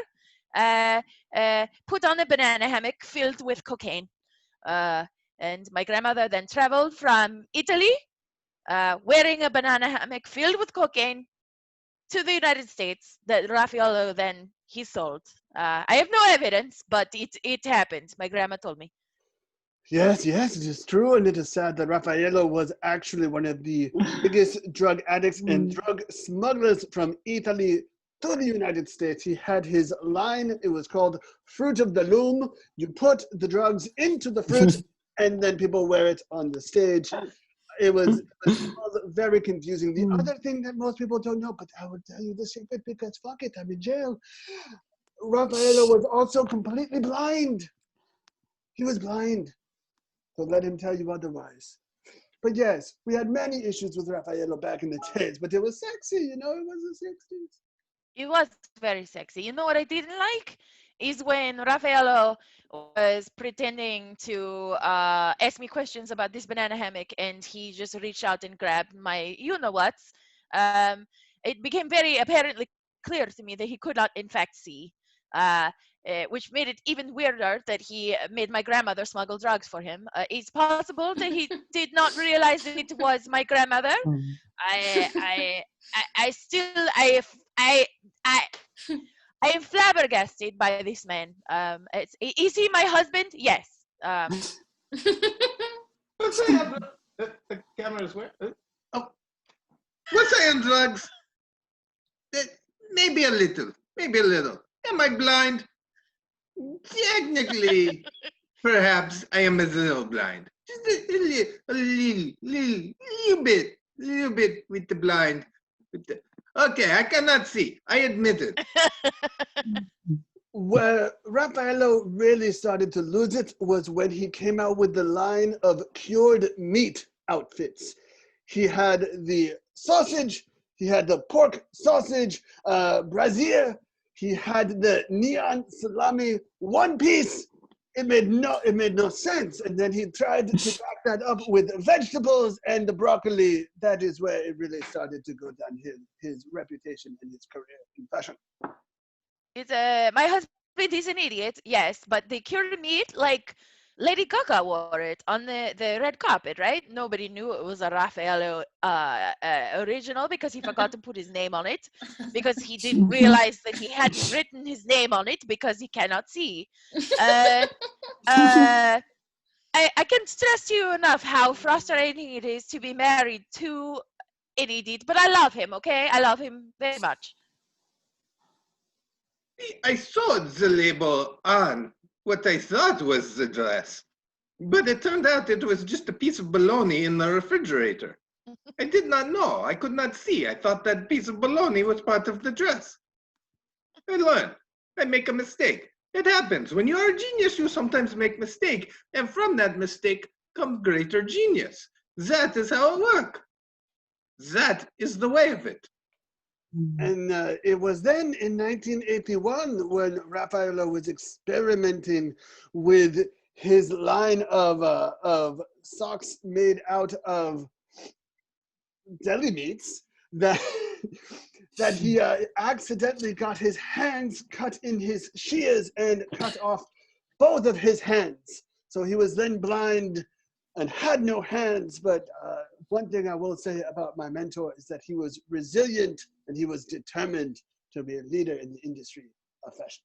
put on a banana hammock filled with cocaine. And my grandmother then traveled from Italy wearing a banana hammock filled with cocaine to the United States that Raffaello then he sold. I have no evidence, but it happened. My grandma told me. Yes, it is true, and it is sad that Raffaello was actually one of the biggest drug addicts and drug smugglers from Italy to the United States. He had his line, it was called Fruit of the Loom. You put the drugs into the fruit, and then people wear it on the stage. It was very confusing. The other thing that most people don't know, but I will tell you the secret because fuck it, I'm in jail. Raffaello was also completely blind. He was blind. So let him tell you otherwise. But yes, we had many issues with Raffaello back in the days, but it was sexy, it was the 60s. It was very sexy. You know what I didn't like? Is when Raffaello was pretending to ask me questions about this banana hammock, and he just reached out and grabbed my you-know-whats. It became very apparently clear to me that he could not, in fact, see. Which made it even weirder that he made my grandmother smuggle drugs for him. It's possible that he did not realize that it was my grandmother. I am flabbergasted by this man. Is he my husband? Yes. What's that? The camera's where? Oh, was I on drugs? Maybe a little. Am I blind? Technically, perhaps I am a little blind. Just a little bit with the blind. Okay, I cannot see. I admit it. Where Raffaello really started to lose it was when he came out with the line of cured meat outfits. He had the sausage, he had the pork sausage, brassiere, he had the neon salami one piece, it made no sense. And then he tried to back that up with vegetables and the broccoli. That is where it really started to go down his reputation and his career in fashion. It's my husband is an idiot, yes, but the cured meat, like Lady Gaga wore it on the red carpet, right? Nobody knew it was a Raffaello original because he forgot to put his name on it, because he didn't realize that he hadn't written his name on it because he cannot see. Uh, uh, I can't stress to you enough how frustrating it is to be married to an idiot, but I love him, okay? I love him very much. I saw the label on what I thought was the dress, but it turned out it was just a piece of bologna in the refrigerator. I did not know. I could not see. I thought that piece of bologna was part of the dress. I learned. I make a mistake. It happens. When you are a genius, you sometimes make mistake, and from that mistake comes greater genius. That is how it works. That is the way of it. And it was then in 1981 when Raffaello was experimenting with his line of socks made out of deli meats that that he accidentally got his hands cut in his shears and cut off both of his hands. So he was then blind and had no hands. But one thing I will say about my mentor is that he was resilient and he was determined to be a leader in the industry of fashion.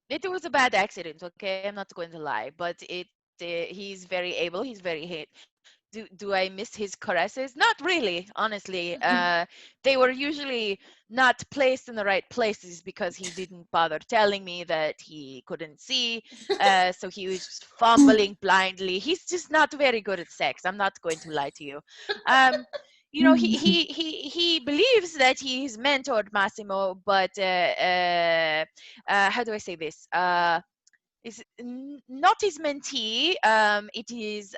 It was a bad accident, okay? I'm not going to lie, but he's very able. He's very do I miss his caresses? Not really, honestly. They were usually not placed in the right places because he didn't bother telling me that he couldn't see. So he was just fumbling blindly. He's just not very good at sex. I'm not going to lie to you. You know, he believes that he's mentored Massimo, but how do I say this? Is not his mentee. It is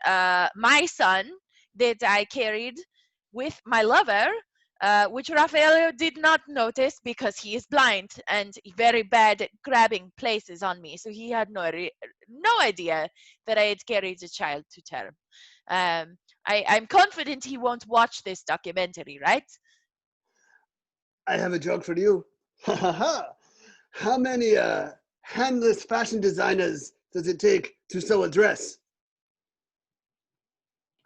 my son that I carried with my lover, which Raffaello did not notice because he is blind and very bad at grabbing places on me. So he had no idea that I had carried a child to term. I'm confident he won't watch this documentary, right? I have a joke for you. How many handless fashion designers does it take to sew a dress?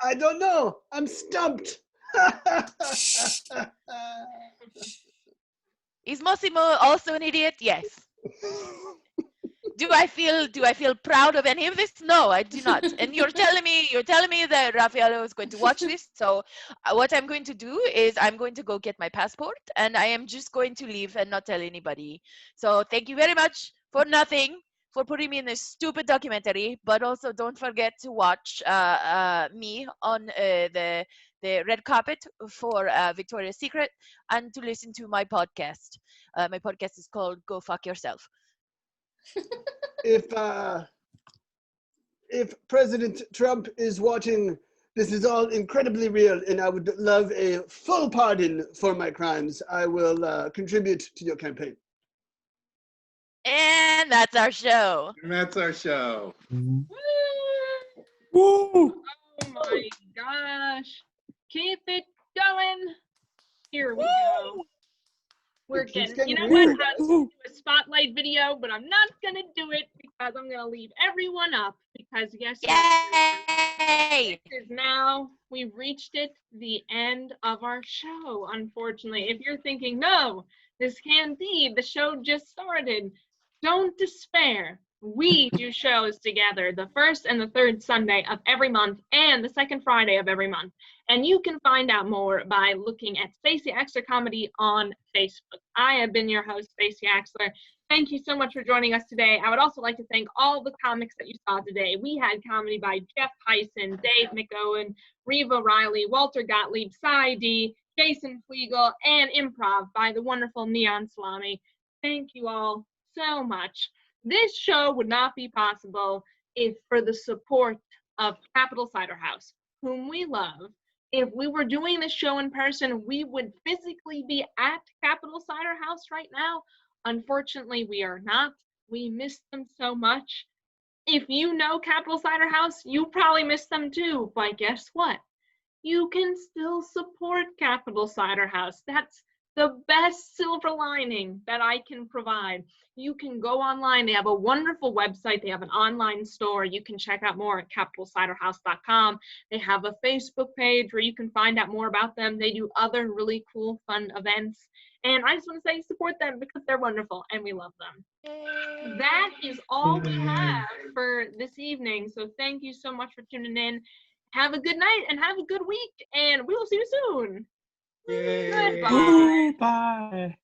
I don't know. I'm stumped. Is Massimo also an idiot? Yes. Do I feel proud of any of this? No, I do not. And you're telling me that Raffaello is going to watch this. So what I'm going to do is I'm going to go get my passport and I am just going to leave and not tell anybody. So thank you very much for nothing, for putting me in this stupid documentary, but also don't forget to watch me on the red carpet for Victoria's Secret and to listen to my podcast. My podcast is called Go Fuck Yourself. If President Trump is watching, this is all incredibly real, and I would love a full pardon for my crimes. I will contribute to your campaign. And that's our show. And that's our show. Woo! Oh my gosh. Keep it going. Here we go. We're getting, you know what? I was going to do a spotlight video, but I'm not going to do it because I'm going to leave everyone up because yes, Yay! this is now, we've reached the end of our show, unfortunately. If you're thinking, no, this can't be, the show just started, don't despair. We do shows together the first and the third Sunday of every month and the second Friday of every month. And you can find out more by looking at Stacey Axler Comedy on Facebook. I have been your host, Stacey Axler. Thank you so much for joining us today. I would also like to thank all the comics that you saw today. We had comedy by Jeff Hysen, Dave McOwen, Riva Riley, Walter Gottlieb, Cy D, Jason Fliegle, and Improv by the wonderful Neon Salami. Thank you all so much. This show would not be possible if for the support of Capital Cider House, whom we love. If we were doing this show in person, we would physically be at Capital Cider House right now. Unfortunately, we are not. We miss them so much. if you know Capital Cider House, you probably miss them too. But guess what? You can still support Capital Cider House. That's the best silver lining that I can provide. You can go online. They have a wonderful website. They have an online store. You can check out more at capitalciderhouse.com. They have a Facebook page where you can find out more about them. They do other really cool, fun events. And I just want to say support them because they're wonderful and we love them. That is all we have for this evening. So thank you so much for tuning in. Have a good night and have a good week. And we will see you soon. Yay. Goodbye. Bye.